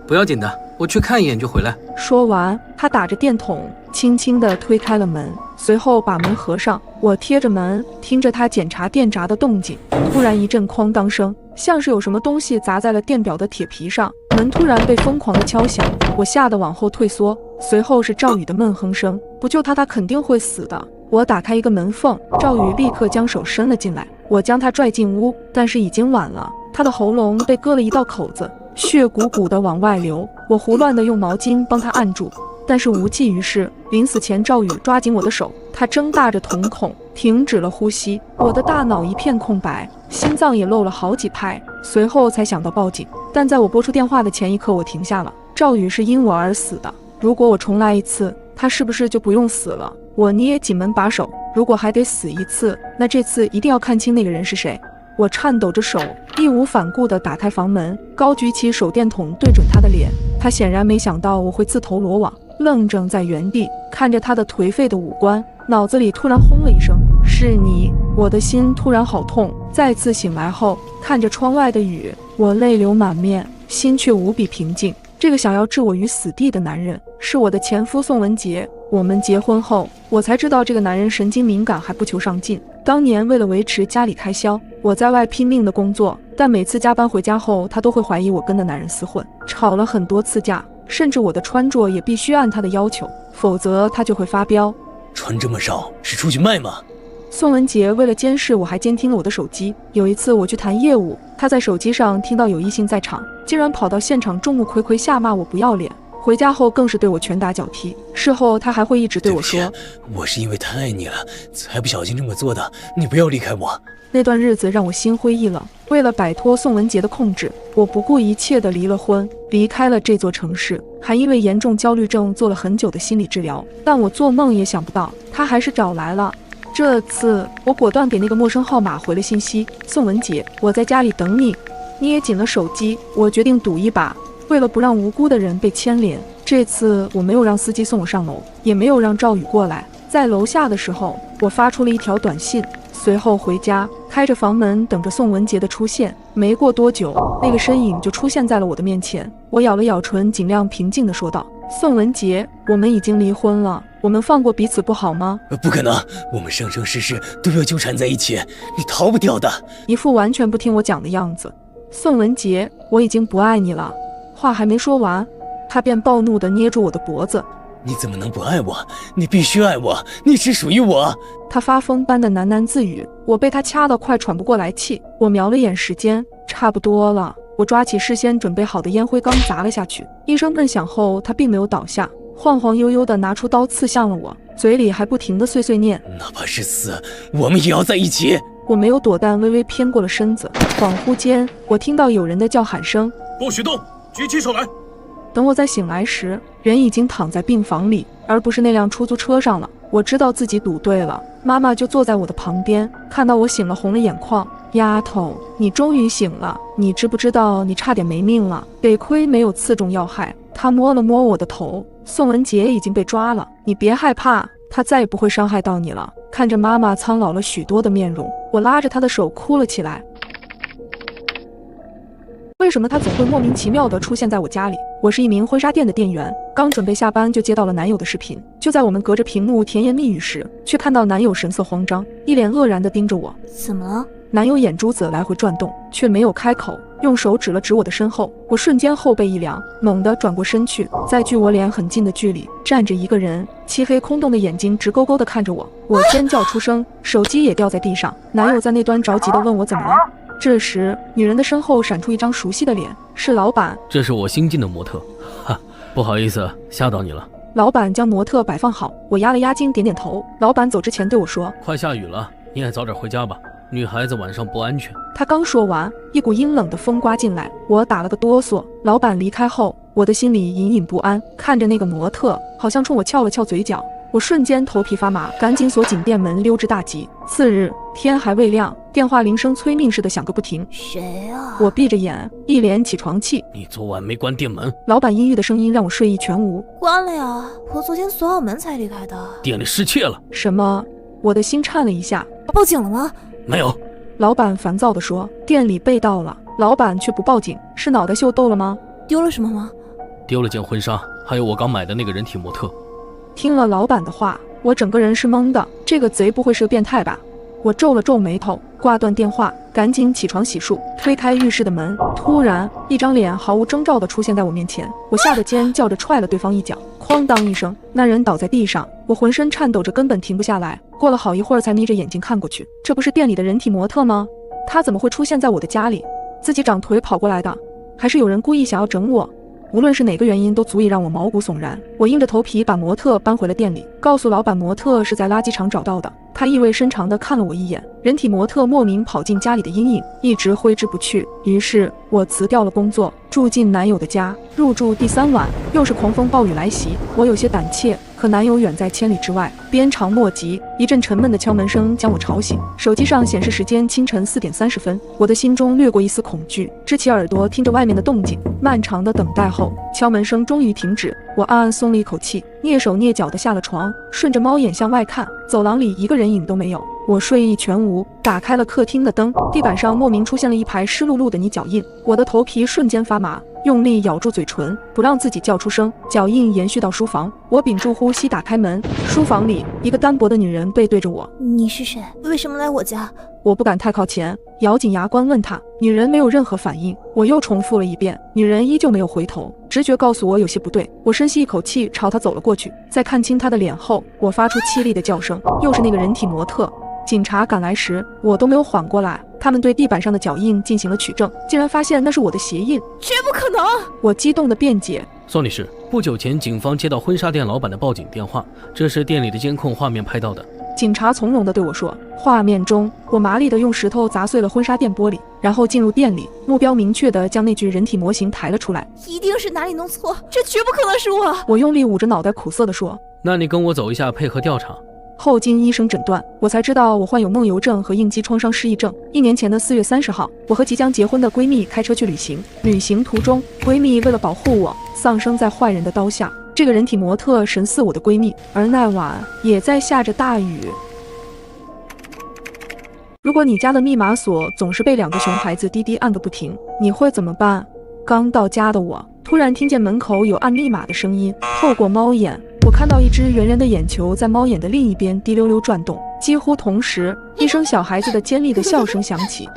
不要紧的，我去看一眼就回来。说完，他打着电筒，轻轻地推开了门，随后把门合上。我贴着门，听着他检查电闸的动静。突然一阵哐当声，像是有什么东西砸在了电表的铁皮上，门突然被疯狂地敲响，我吓得往后退缩。随后是赵宇的闷哼声，不救他肯定会死的。我打开一个门缝，赵宇立刻将手伸了进来，我将他拽进屋，但是已经晚了。他他的喉咙被割了一道口子，血鼓鼓的往外流。我胡乱的用毛巾帮他按住，但是无济于事。临死前，赵宇抓紧我的手，他睁大着瞳孔，停止了呼吸。我的大脑一片空白，心脏也漏了好几拍，随后才想到报警。但在我拨出电话的前一刻，我停下了。赵宇是因我而死的，如果我重来一次，他是不是就不用死了？我捏紧门把手，如果还得死一次，那这次一定要看清那个人是谁。我颤抖着手，义无反顾地打开房门，高举起手电筒对准他的脸。他显然没想到我会自投罗网，愣怔在原地，看着他的颓废的五官，脑子里突然轰了一声，是你！我的心突然好痛。再次醒来后，看着窗外的雨，我泪流满面，心却无比平静。这个想要置我于死地的男人，是我的前夫宋文杰。我们结婚后，我才知道这个男人神经敏感，还不求上进。当年为了维持家里开销，我在外拼命的工作，但每次加班回家后，他都会怀疑我跟那男人厮混，吵了很多次架，甚至我的穿着也必须按他的要求，否则他就会发飙。穿这么少是出去卖吗？宋文杰为了监视我，还监听了我的手机。有一次我去谈业务，他在手机上听到有异性在场，竟然跑到现场众目睽睽下骂我不要脸。回家后更是对我拳打脚踢，事后他还会一直对我说，我是因为太爱你了才不小心这么做的，你不要离开我。那段日子让我心灰意冷，为了摆脱宋文杰的控制，我不顾一切地离了婚，离开了这座城市，还因为严重焦虑症做了很久的心理治疗。但我做梦也想不到，他还是找来了。这次我果断给那个陌生号码回了信息，宋文杰，我在家里等你。捏紧了手机，我决定赌一把，为了不让无辜的人被牵连，这次我没有让司机送我上楼，也没有让赵宇过来。在楼下的时候，我发出了一条短信，随后回家，开着房门等着宋文杰的出现。没过多久，那个身影就出现在了我的面前。我咬了咬唇，尽量平静地说道，宋文杰，我们已经离婚了，我们放过彼此不好吗？不可能，我们生生世世都要纠缠在一起，你逃不掉的。一副完全不听我讲的样子。宋文杰，我已经不爱你了。话还没说完，他便暴怒地捏住我的脖子。你怎么能不爱我？你必须爱我，你只属于我。他发疯般的喃喃自语，我被他掐得快喘不过来气。我瞄了眼时间，差不多了。我抓起事先准备好的烟灰缸砸了下去，一声闷响后，他并没有倒下，晃晃悠悠地拿出刀刺向了我，嘴里还不停地碎碎念，哪怕是死，我们也要在一起。我没有躲，但微微偏过了身子。恍惚间，我听到有人的叫喊声，不许动，举起手来。等我再醒来时，人已经躺在病房里，而不是那辆出租车上了。我知道自己赌对了，妈妈就坐在我的旁边，看到我醒了红了眼眶。丫头，你终于醒了，你知不知道你差点没命了？得亏没有刺中要害。她摸了摸我的头，宋文杰已经被抓了，你别害怕，他再也不会伤害到你了。看着妈妈苍老了许多的面容，我拉着她的手哭了起来。为什么他总会莫名其妙地出现在我家里？我是一名婚纱店的店员，刚准备下班就接到了男友的视频。就在我们隔着屏幕甜言蜜语时，却看到男友神色慌张，一脸愕然地盯着我。怎么了？男友眼珠子来回转动，却没有开口，用手指了指我的身后。我瞬间后背一凉，猛地转过身去，在距我脸很近的距离站着一个人，漆黑空洞的眼睛直勾勾地看着我。我尖叫出声，手机也掉在地上。男友在那端着急地问我怎么了。这时，女人的身后闪出一张熟悉的脸，是老板。这是我新进的模特，哈，不好意思，吓到你了。老板将模特摆放好，我压了压惊，点点头。老板走之前对我说：“快下雨了，你也早点回家吧，女孩子晚上不安全。”他刚说完，一股阴冷的风刮进来，我打了个哆嗦。老板离开后，我的心里隐隐不安，看着那个模特，好像冲我翘了翘嘴角。我瞬间头皮发麻，赶紧锁紧店门，溜之大吉。次日天还未亮，电话铃声催命似的响个不停。谁啊？我闭着眼，一脸起床气。你昨晚没关店门。老板阴郁的声音让我睡意全无。关了呀，我昨天锁好门才离开的。店里失窃了。什么？我的心颤了一下。报警了吗？没有。老板烦躁地说，店里被盗了。老板却不报警，是脑袋秀逗了吗？丢了什么吗？丢了件婚纱，还有我刚买的那个人体模特。听了老板的话，我整个人是懵的。这个贼不会是个变态吧？我皱了皱眉头，挂断电话，赶紧起床洗漱，推开浴室的门。突然，一张脸毫无征兆地出现在我面前，我吓得尖叫着踹了对方一脚，哐当一声，那人倒在地上。我浑身颤抖着，根本停不下来。过了好一会儿，才眯着眼睛看过去，这不是店里的人体模特吗？他怎么会出现在我的家里？自己长腿跑过来的，还是有人故意想要整我？无论是哪个原因，都足以让我毛骨悚然。我硬着头皮把模特搬回了店里，告诉老板模特是在垃圾场找到的。他意味深长地看了我一眼，人体模特莫名跑进家里的阴影，一直挥之不去。于是我辞掉了工作，住进男友的家。入住第3晚，又是狂风暴雨来袭，我有些胆怯。可男友远在千里之外，鞭长莫及。一阵沉闷的敲门声将我吵醒，手机上显示时间清晨4点30分。我的心中掠过一丝恐惧，支起耳朵听着外面的动静。漫长的等待后，敲门声终于停止。我暗暗松了一口气，蹑手蹑脚地下了床，顺着猫眼向外看，走廊里一个人影都没有。我睡意全无，打开了客厅的灯，地板上莫名出现了一排湿漉漉的泥脚印，我的头皮瞬间发麻，用力咬住嘴唇，不让自己叫出声。脚印延续到书房，我屏住呼吸打开门，书房里一个单薄的女人背对着我。你是谁？为什么来我家？我不敢太靠前，咬紧牙关问她。女人没有任何反应，我又重复了一遍，女人依旧没有回头。直觉告诉我有些不对，我深吸一口气，朝她走了过去。在看清她的脸后，我发出凄厉的叫声，又是那个人体模特。警察赶来时，我都没有缓过来，他们对地板上的脚印进行了取证，竟然发现那是我的鞋印。绝不可能！我激动地辩解。宋女士，不久前警方接到婚纱店老板的报警电话，这是店里的监控画面拍到的。警察从容地对我说，画面中我麻利地用石头砸碎了婚纱店玻璃，然后进入店里，目标明确地将那具人体模型抬了出来。一定是哪里弄错，这绝不可能是我！我用力捂着脑袋苦涩地说。那你跟我走一下，配合调查。后经医生诊断，我才知道我患有梦游症和应激创伤失忆症。1年前的4月30号，我和即将结婚的闺蜜开车去旅行，旅行途中，闺蜜为了保护我，丧生在坏人的刀下。这个人体模特神似我的闺蜜，而那晚也在下着大雨。如果你家的密码锁总是被2个熊孩子滴滴按个不停，你会怎么办？刚到家的我突然听见门口有按密码的声音，透过猫眼，我看到一只圆圆的眼球在猫眼的另一边滴溜溜转动。几乎同时，一声小孩子的尖利的笑声响起。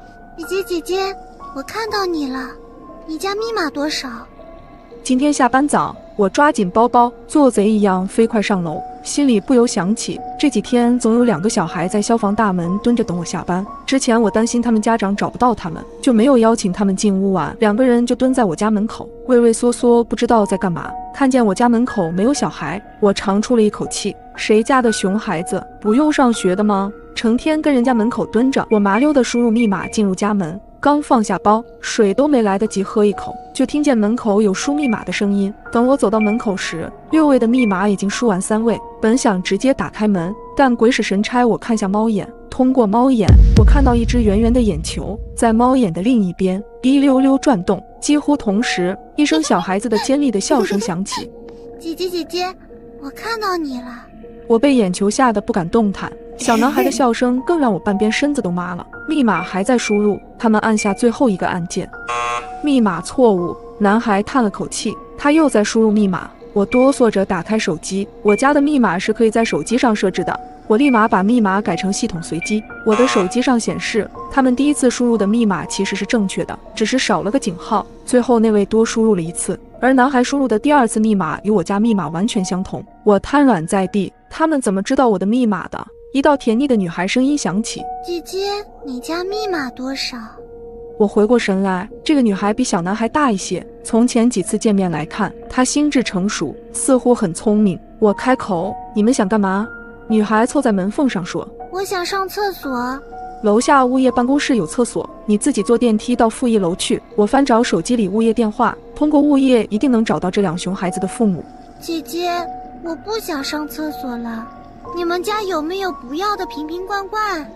姐姐，我看到你了，你家密码多少？今天下班早，我抓紧包包，做贼一样飞快上楼，心里不由想起这几天总有2个小孩在消防大门蹲着等我下班。之前我担心他们家长找不到他们，就没有邀请他们进屋玩，2个人就蹲在我家门口，畏畏缩缩，不知道在干嘛。看见我家门口没有小孩，我长出了一口气。谁家的熊孩子不用上学的吗？成天跟人家门口蹲着。我麻溜地输入密码进入家门，刚放下包，水都没来得及喝一口，就听见门口有输密码的声音。等我走到门口时，6位的密码已经输完3位。本想直接打开门，但鬼使神差，我看向猫眼，通过猫眼，我看到一只圆圆的眼球在猫眼的另一边滴溜溜转动。几乎同时，一声小孩子的尖利的笑声响起。姐姐，我看到你了。我被眼球吓得不敢动弹，小男孩的笑声更让我半边身子都麻了。密码还在输入，他们按下最后一个按键，密码错误。男孩叹了口气，他又在输入密码。我哆嗦着打开手机，我家的密码是可以在手机上设置的。我立马把密码改成系统随机。我的手机上显示，他们第一次输入的密码其实是正确的，只是少了个井号，最后那位多输入了1次。而男孩输入的第2次密码与我家密码完全相同。我瘫软在地，他们怎么知道我的密码的？一道甜腻的女孩声音响起：姐姐，你家密码多少？我回过神来，这个女孩比小男孩大一些。从前几次见面来看，她心智成熟，似乎很聪明。我开口：你们想干嘛？女孩凑在门缝上说：我想上厕所。楼下物业办公室有厕所，你自己坐电梯到负1楼去。我翻找手机里物业电话，通过物业一定能找到这2熊孩子的父母。姐姐，我不想上厕所了，你们家有没有不要的瓶瓶罐罐？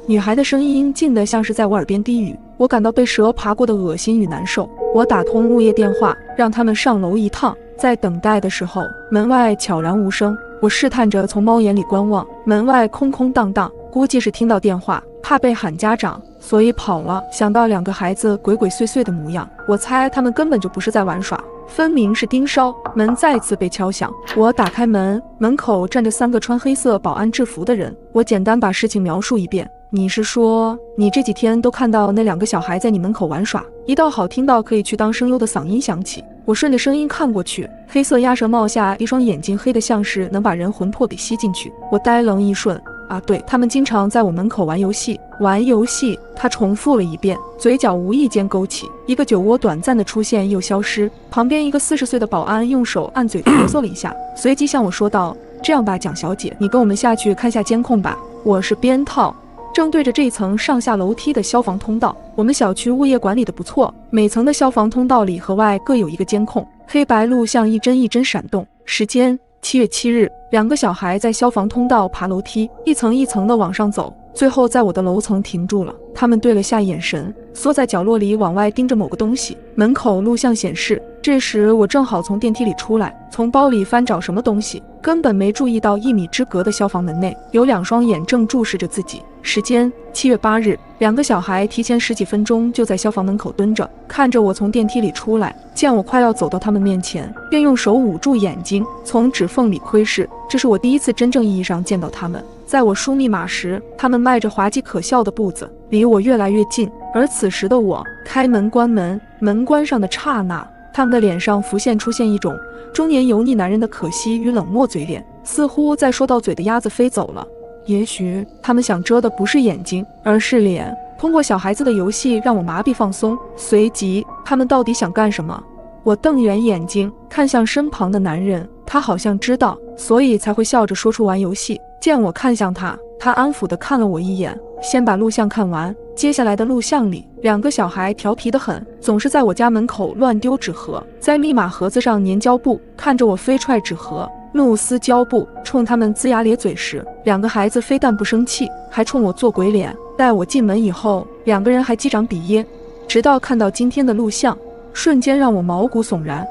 女孩的声音近得像是在我耳边低语，我感到被蛇爬过的恶心与难受。我打通物业电话，让他们上楼一趟。在等待的时候，门外悄然无声。我试探着从猫眼里观望，门外空空荡荡，估计是听到电话，怕被喊家长，所以跑了。想到2个孩子鬼鬼祟祟的模样，我猜他们根本就不是在玩耍，分明是盯梢。门再次被敲响，我打开门，门口站着3个穿黑色保安制服的人。我简单把事情描述一遍。你是说，你这几天都看到那2个小孩在你门口玩耍？一道好听到可以去当声优的嗓音响起。我顺着声音看过去，黑色鸭舌帽下一双眼睛黑得像是能把人魂魄给吸进去。我呆愣一瞬，啊，对，他们经常在我门口玩游戏。玩游戏，他重复了一遍，嘴角无意间勾起，一个酒窝短暂的出现又消失。旁边一个40岁的保安用手按嘴咳嗽了一下，随即向我说道：“这样吧，蒋小姐，你跟我们下去看下监控吧。”我是鞭套。正对着这层上下楼梯的消防通道，我们小区物业管理的不错，每层的消防通道里和外各有一个监控，黑白录像一帧一帧闪动。时间7月7日，2个小孩在消防通道爬楼梯，一层一层的往上走，最后在我的楼层停住了。他们对了下眼神，缩在角落里往外盯着某个东西。门口录像显示，这时我正好从电梯里出来，从包里翻找什么东西，根本没注意到1米之隔的消防门内有2双眼正注视着自己。时间7月8日，2个小孩提前10几分钟就在消防门口蹲着，看着我从电梯里出来，见我快要走到他们面前，便用手捂住眼睛，从指缝里窥视。这是我第一次真正意义上见到他们。在我输密码时，他们迈着滑稽可笑的步子离我越来越近，而此时的我开门关门，门关上的刹那，他们的脸上出现一种中年油腻男人的可惜与冷漠嘴脸，似乎在说到嘴的鸭子飞走了。也许他们想遮的不是眼睛，而是脸。通过小孩子的游戏让我麻痹放松，随即他们到底想干什么？我瞪圆眼睛看向身旁的男人，他好像知道，所以才会笑着说出玩游戏。见我看向他，他安抚地看了我一眼，先把录像看完。接下来的录像里，2个小孩调皮得很，总是在我家门口乱丢纸盒，在密码盒子上粘胶布，看着我飞踹纸盒、露丝胶布，冲他们龇牙咧嘴时，2个孩子非但不生气，还冲我做鬼脸。待我进门以后，2个人还击掌比耶，直到看到今天的录像，瞬间让我毛骨悚然。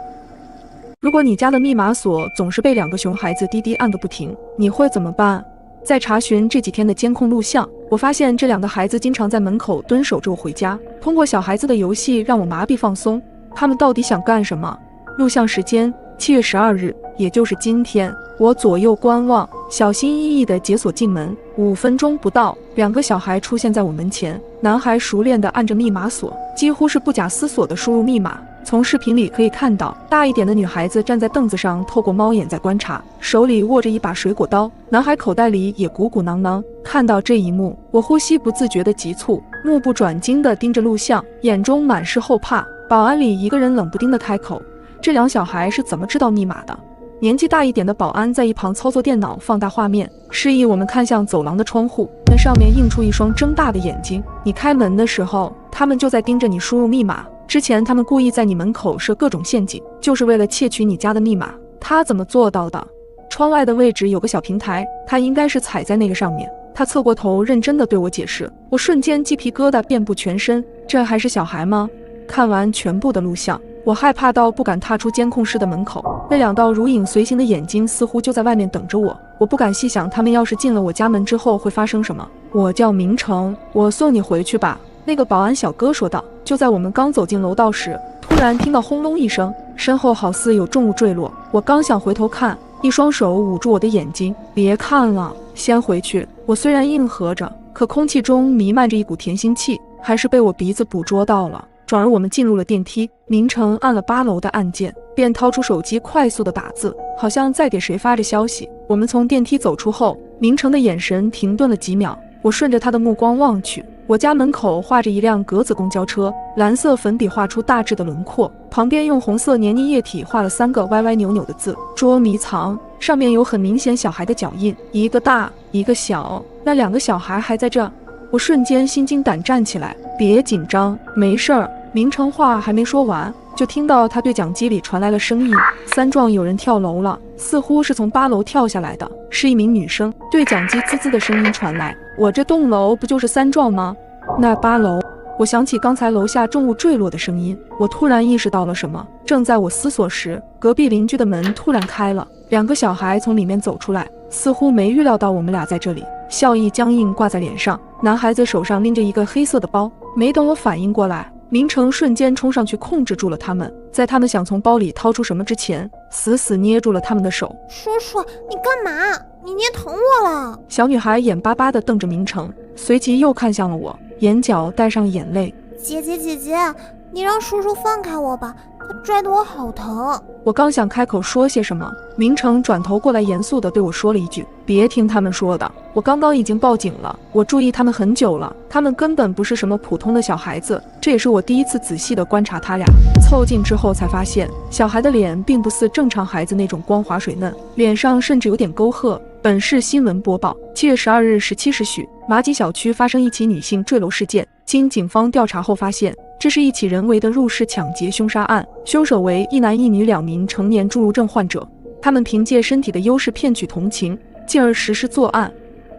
如果你家的密码锁总是被2个熊孩子滴滴按个不停，你会怎么办？在查询这几天的监控录像，我发现这2个孩子经常在门口蹲守着我回家，通过小孩子的游戏让我麻痹放松。他们到底想干什么？录像时间7月12日，也就是今天。我左右观望，小心翼翼地解锁进门。5分钟不到，2个小孩出现在我门前，男孩熟练地按着密码锁，几乎是不假思索地输入密码。从视频里可以看到，大一点的女孩子站在凳子上，透过猫眼在观察，手里握着一把水果刀，男孩口袋里也鼓鼓囊囊。看到这一幕，我呼吸不自觉地急促，目不转睛地盯着录像，眼中满是后怕。保安里一个人冷不丁地开口：“这2小孩是怎么知道密码的？”年纪大一点的保安在一旁操作电脑放大画面，示意我们看向走廊的窗户，那上面映出一双睁大的眼睛。你开门的时候，他们就在盯着你输入密码。之前他们故意在你门口设各种陷阱，就是为了窃取你家的密码。他怎么做到的？窗外的位置有个小平台，他应该是踩在那个上面。他侧过头认真地对我解释，我瞬间鸡皮疙瘩遍布全身。这还是小孩吗？看完全部的录像，我害怕到不敢踏出监控室的门口，那2道如影随形的眼睛似乎就在外面等着我。我不敢细想他们要是进了我家门之后会发生什么。我叫明成，我送你回去吧。那个保安小哥说道。就在我们刚走进楼道时，突然听到轰隆一声，身后好似有重物坠落。我刚想回头看，一双手捂住我的眼睛，别看了，先回去。我虽然应和着，可空气中弥漫着一股甜腥气，还是被我鼻子捕捉到了。转而我们进入了电梯，明成按了8楼的按键，便掏出手机快速的打字，好像在给谁发着消息。我们从电梯走出后，明成的眼神停顿了几秒，我顺着他的目光望去，我家门口画着一辆格子公交车，蓝色粉笔画出大致的轮廓，旁边用红色黏腻液体画了3个歪歪扭扭的字，捉迷藏，上面有很明显小孩的脚印，一个大一个小，那2个小孩还在这。我瞬间心惊胆战起来，别紧张，没事儿。明成话还没说完，就听到他对讲机里传来了声音：三幢有人跳楼了，似乎是从8楼跳下来的，是一名女生。对讲机滋滋的声音传来，我这栋楼不就是3幢吗？那8楼。我想起刚才楼下重物坠落的声音，我突然意识到了什么。正在我思索时，隔壁邻居的门突然开了，2个小孩从里面走出来，似乎没预料到我们俩在这里，笑意僵硬挂在脸上。男孩子手上拎着一个黑色的包，没等我反应过来，明成瞬间冲上去控制住了他们，在他们想从包里掏出什么之前，死死捏住了他们的手。叔叔，你干嘛？你捏疼我了！小女孩眼巴巴地瞪着明成，随即又看向了我，眼角带上眼泪。姐姐，你让叔叔放开我吧，他拽得我好疼。我刚想开口说些什么，明成转头过来严肃地对我说了一句：别听他们说的，我刚刚已经报警了，我注意他们很久了，他们根本不是什么普通的小孩子。这也是我第一次仔细地观察他俩，凑近之后才发现，小孩的脸并不似正常孩子那种光滑水嫩，脸上甚至有点沟壑。本市新闻播报：7月12日17时许，马吉小区发生一起女性坠楼事件。经警方调查后发现，这是一起人为的入室抢劫凶杀案，凶手为一男一女2名成年侏儒症患者。他们凭借身体的优势骗取同情，进而实施作案。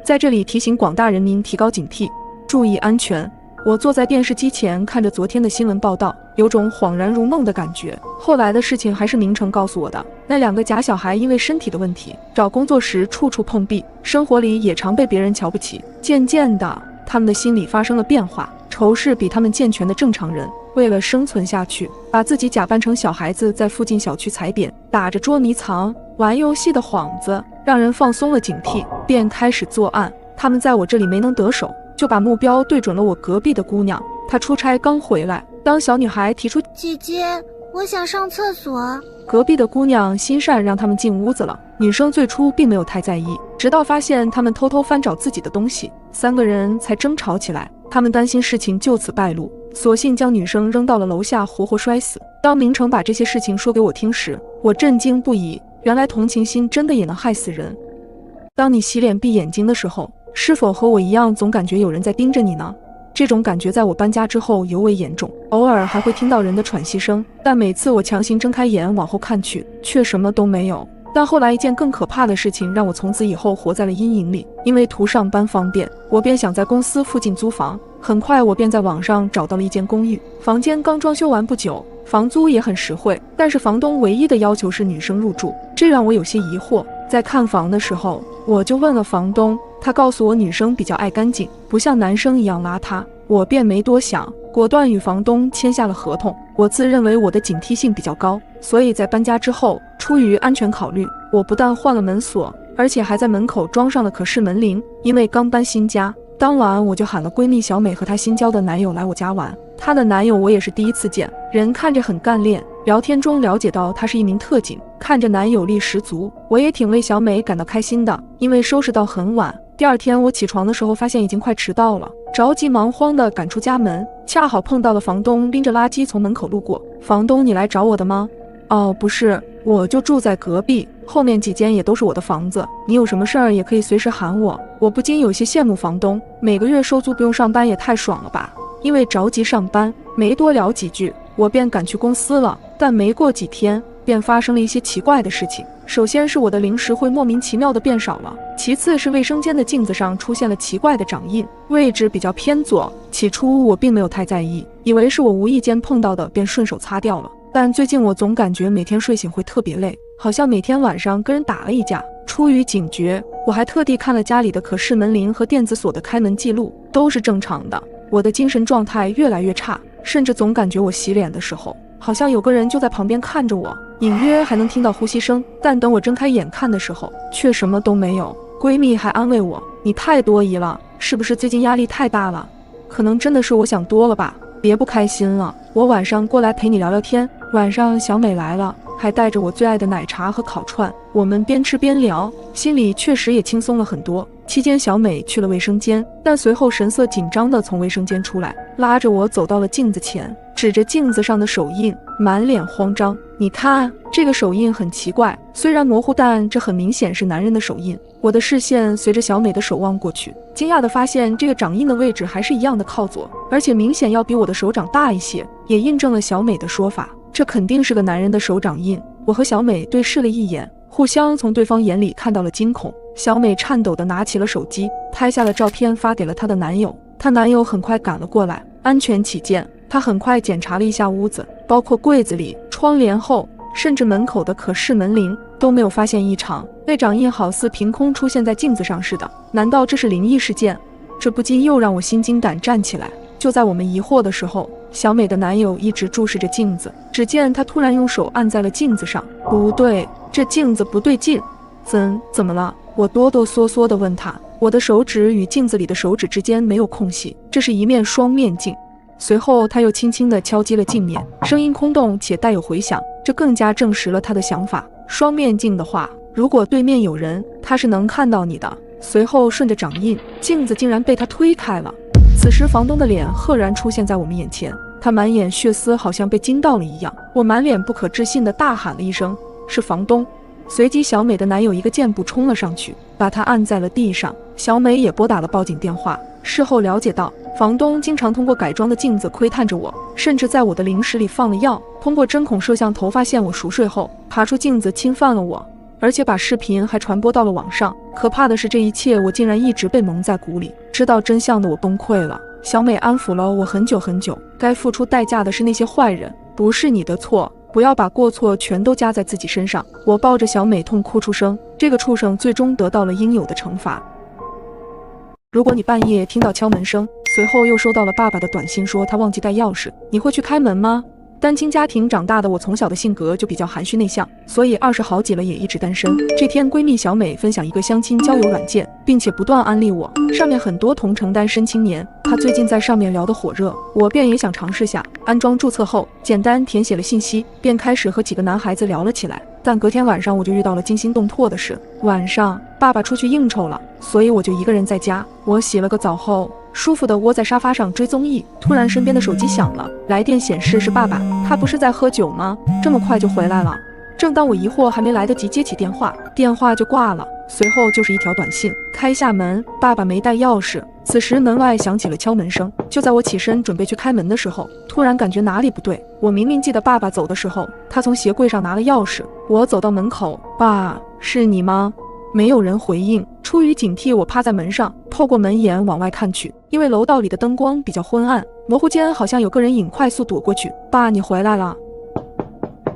在这里提醒广大人民提高警惕，注意安全。我坐在电视机前看着昨天的新闻报道，有种恍然如梦的感觉。后来的事情还是明成告诉我的，那2个假小孩因为身体的问题，找工作时处处碰壁，生活里也常被别人瞧不起。渐渐的，他们的心理发生了变化，仇视比他们健全的正常人，为了生存下去，把自己假扮成小孩子，在附近小区踩点，打着捉迷藏、玩游戏的幌子，让人放松了警惕，便开始作案。他们在我这里没能得手，就把目标对准了我隔壁的姑娘。她出差刚回来，当小女孩提出姐姐，我想上厕所，隔壁的姑娘心善，让他们进屋子了。女生最初并没有太在意，直到发现他们偷偷翻找自己的东西，3个人才争吵起来。他们担心事情就此败露，索性将女生扔到了楼下，活活摔死。当明成把这些事情说给我听时，我震惊不已，原来同情心真的也能害死人。当你洗脸闭眼睛的时候，是否和我一样总感觉有人在盯着你呢？这种感觉在我搬家之后尤为严重，偶尔还会听到人的喘息声，但每次我强行睁开眼往后看去，却什么都没有。但后来一件更可怕的事情让我从此以后活在了阴影里，因为图上班方便，我便想在公司附近租房。很快我便在网上找到了一间公寓，房间刚装修完不久，房租也很实惠，但是房东唯一的要求是女生入住，这让我有些疑惑。在看房的时候，我就问了房东，他告诉我女生比较爱干净，不像男生一样邋遢。我便没多想，果断与房东签下了合同。我自认为我的警惕性比较高，所以在搬家之后，出于安全考虑，我不但换了门锁，而且还在门口装上了可视门铃。因为刚搬新家，当晚我就喊了闺蜜小美和她新交的男友来我家玩。她的男友我也是第一次见，人看着很干练，聊天中了解到他是一名特警，看着男友力十足，我也挺为小美感到开心的。因为收拾到很晚，第二天我起床的时候发现已经快迟到了，着急忙慌地赶出家门，恰好碰到了房东拎着垃圾从门口路过。房东，你来找我的吗？哦，不是，我就住在隔壁，后面几间也都是我的房子，你有什么事儿也可以随时喊我。我不禁有些羡慕房东，每个月收租不用上班也太爽了吧。因为着急上班，没多聊几句，我便赶去公司了。但没过几天，便发生了一些奇怪的事情。首先是我的零食会莫名其妙的变少了，其次是卫生间的镜子上出现了奇怪的掌印，位置比较偏左。起初我并没有太在意，以为是我无意间碰到的，便顺手擦掉了。但最近我总感觉每天睡醒会特别累，好像每天晚上跟人打了一架。出于警觉，我还特地看了家里的可视门铃和电子锁的开门记录，都是正常的。我的精神状态越来越差，甚至总感觉我洗脸的时候，好像有个人就在旁边看着我，隐约还能听到呼吸声。但等我睁开眼看的时候，却什么都没有。闺蜜还安慰我，你太多疑了，是不是最近压力太大了？可能真的是我想多了吧，别不开心了，我晚上过来陪你聊聊天。晚上小美来了，还带着我最爱的奶茶和烤串，我们边吃边聊，心里确实也轻松了很多。期间小美去了卫生间，但随后神色紧张地从卫生间出来，拉着我走到了镜子前，指着镜子上的手印，满脸慌张。你看，这个手印很奇怪，虽然模糊，但这很明显是男人的手印。我的视线随着小美的手望过去，惊讶地发现这个掌印的位置还是一样的靠左，而且明显要比我的手掌大一些，也印证了小美的说法，这肯定是个男人的手掌印。我和小美对视了一眼，互相从对方眼里看到了惊恐。小美颤抖地拿起了手机，拍下了照片发给了她的男友。她男友很快赶了过来，安全起见，他很快检查了一下屋子，包括柜子里、窗帘后，甚至门口的可视门铃都没有发现异常。那掌印好似凭空出现在镜子上似的，难道这是灵异事件？这不禁又让我心惊胆战起来。就在我们疑惑的时候，小美的男友一直注视着镜子，只见他突然用手按在了镜子上。不对，这镜子不对劲，怎么了？我哆哆嗦嗦地问他。我的手指与镜子里的手指之间没有空隙，这是一面双面镜。随后他又轻轻地敲击了镜面，声音空洞且带有回响，这更加证实了他的想法。双面镜的话，如果对面有人，他是能看到你的。随后顺着掌印，镜子竟然被他推开了。此时房东的脸赫然出现在我们眼前，他满眼血丝，好像被惊到了一样。我满脸不可置信地大喊了一声：“是房东！”随即小美的男友一个箭步冲了上去，把她按在了地上。小美也拨打了报警电话。事后了解到，房东经常通过改装的镜子窥探着我，甚至在我的零食里放了药，通过针孔摄像头发现我熟睡后爬出镜子侵犯了我，而且把视频还传播到了网上。可怕的是，这一切我竟然一直被蒙在鼓里。知道真相的我崩溃了。小美安抚了我很久很久，该付出代价的是那些坏人，不是你的错，不要把过错全都加在自己身上。我抱着小美痛哭出声，这个畜生最终得到了应有的惩罚。如果你半夜听到敲门声，随后又收到了爸爸的短信说他忘记带钥匙，你会去开门吗？单亲家庭长大的我，从小的性格就比较含蓄内向，所以20好几了也一直单身。这天闺蜜小美分享一个相亲交友软件，并且不断安利我，上面很多同城单身青年，她最近在上面聊得火热，我便也想尝试下。安装注册后，简单填写了信息，便开始和几个男孩子聊了起来。但隔天晚上我就遇到了惊心动魄的事。晚上爸爸出去应酬了，所以我就一个人在家。我洗了个澡后，舒服地窝在沙发上追综艺，突然身边的手机响了，来电显示是爸爸。他不是在喝酒吗？这么快就回来了？正当我疑惑，还没来得及接起电话，电话就挂了，随后就是一条短信：开下门，爸爸没带钥匙。此时门外响起了敲门声，就在我起身准备去开门的时候，突然感觉哪里不对。我明明记得爸爸走的时候，他从鞋柜上拿了钥匙。我走到门口，爸，是你吗？没有人回应。出于警惕，我趴在门上，透过门檐往外看去，因为楼道里的灯光比较昏暗，模糊间好像有个人影快速躲过去。爸，你回来了。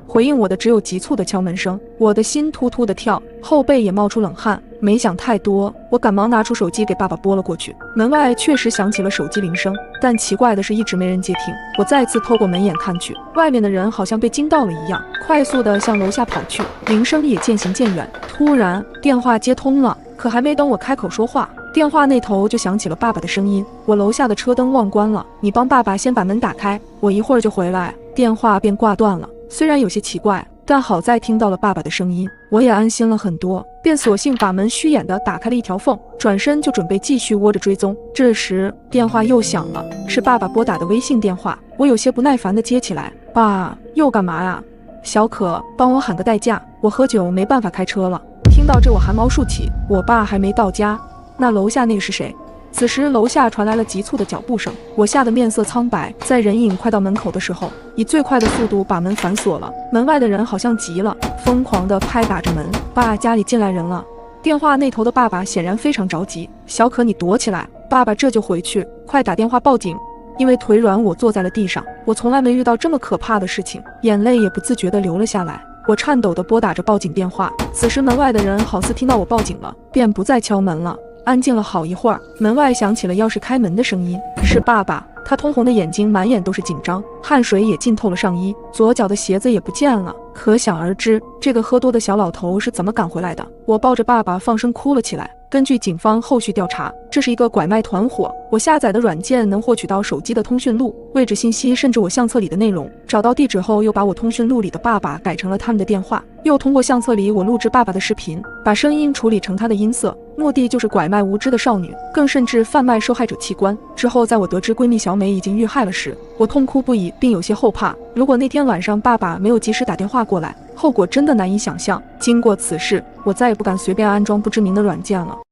回应我的只有急促的敲门声，我的心突突的跳，后背也冒出冷汗。没想太多，我赶忙拿出手机给爸爸拨了过去。门外确实响起了手机铃声，但奇怪的是一直没人接听。我再次透过门眼看去，外面的人好像被惊到了一样，快速的向楼下跑去，铃声也渐行渐远。突然电话接通了，可还没等我开口说话，电话那头就响起了爸爸的声音：我楼下的车灯忘关了，你帮爸爸先把门打开，我一会儿就回来。电话便挂断了。虽然有些奇怪，但好在听到了爸爸的声音，我也安心了很多，便索性把门虚掩地打开了一条缝，转身就准备继续窝着追踪。这时电话又响了，是爸爸拨打的微信电话。我有些不耐烦地接起来：爸，又干嘛呀？小可，帮我喊个代驾，我喝酒没办法开车了。听到这我汗毛竖起，我爸还没到家，那楼下那个是谁？此时楼下传来了急促的脚步声，我吓得面色苍白，在人影快到门口的时候，以最快的速度把门反锁了。门外的人好像急了，疯狂地拍打着门：爸，家里进来人了。电话那头的爸爸显然非常着急：小可，你躲起来，爸爸这就回去，快打电话报警。因为腿软，我坐在了地上，我从来没遇到这么可怕的事情，眼泪也不自觉地流了下来。我颤抖地拨打着报警电话。此时门外的人好似听到我报警了，便不再敲门了。安静了好一会儿，门外响起了钥匙开门的声音，是爸爸。他通红的眼睛满眼都是紧张，汗水也浸透了上衣，左脚的鞋子也不见了。可想而知，这个喝多的小老头是怎么赶回来的。我抱着爸爸放声哭了起来。根据警方后续调查，这是一个拐卖团伙。我下载的软件能获取到手机的通讯录、位置信息，甚至我相册里的内容。找到地址后，又把我通讯录里的爸爸改成了他们的电话，又通过相册里我录制爸爸的视频，把声音处理成他的音色，目的就是拐卖无知的少女，更甚至贩卖受害者器官。之后在我得知闺蜜小美已经遇害了时，我痛哭不已，并有些后怕，如果那天晚上爸爸没有及时打电话过来，后果真的难以想象。经过此事，我再也不敢随便安装不知名的软件了。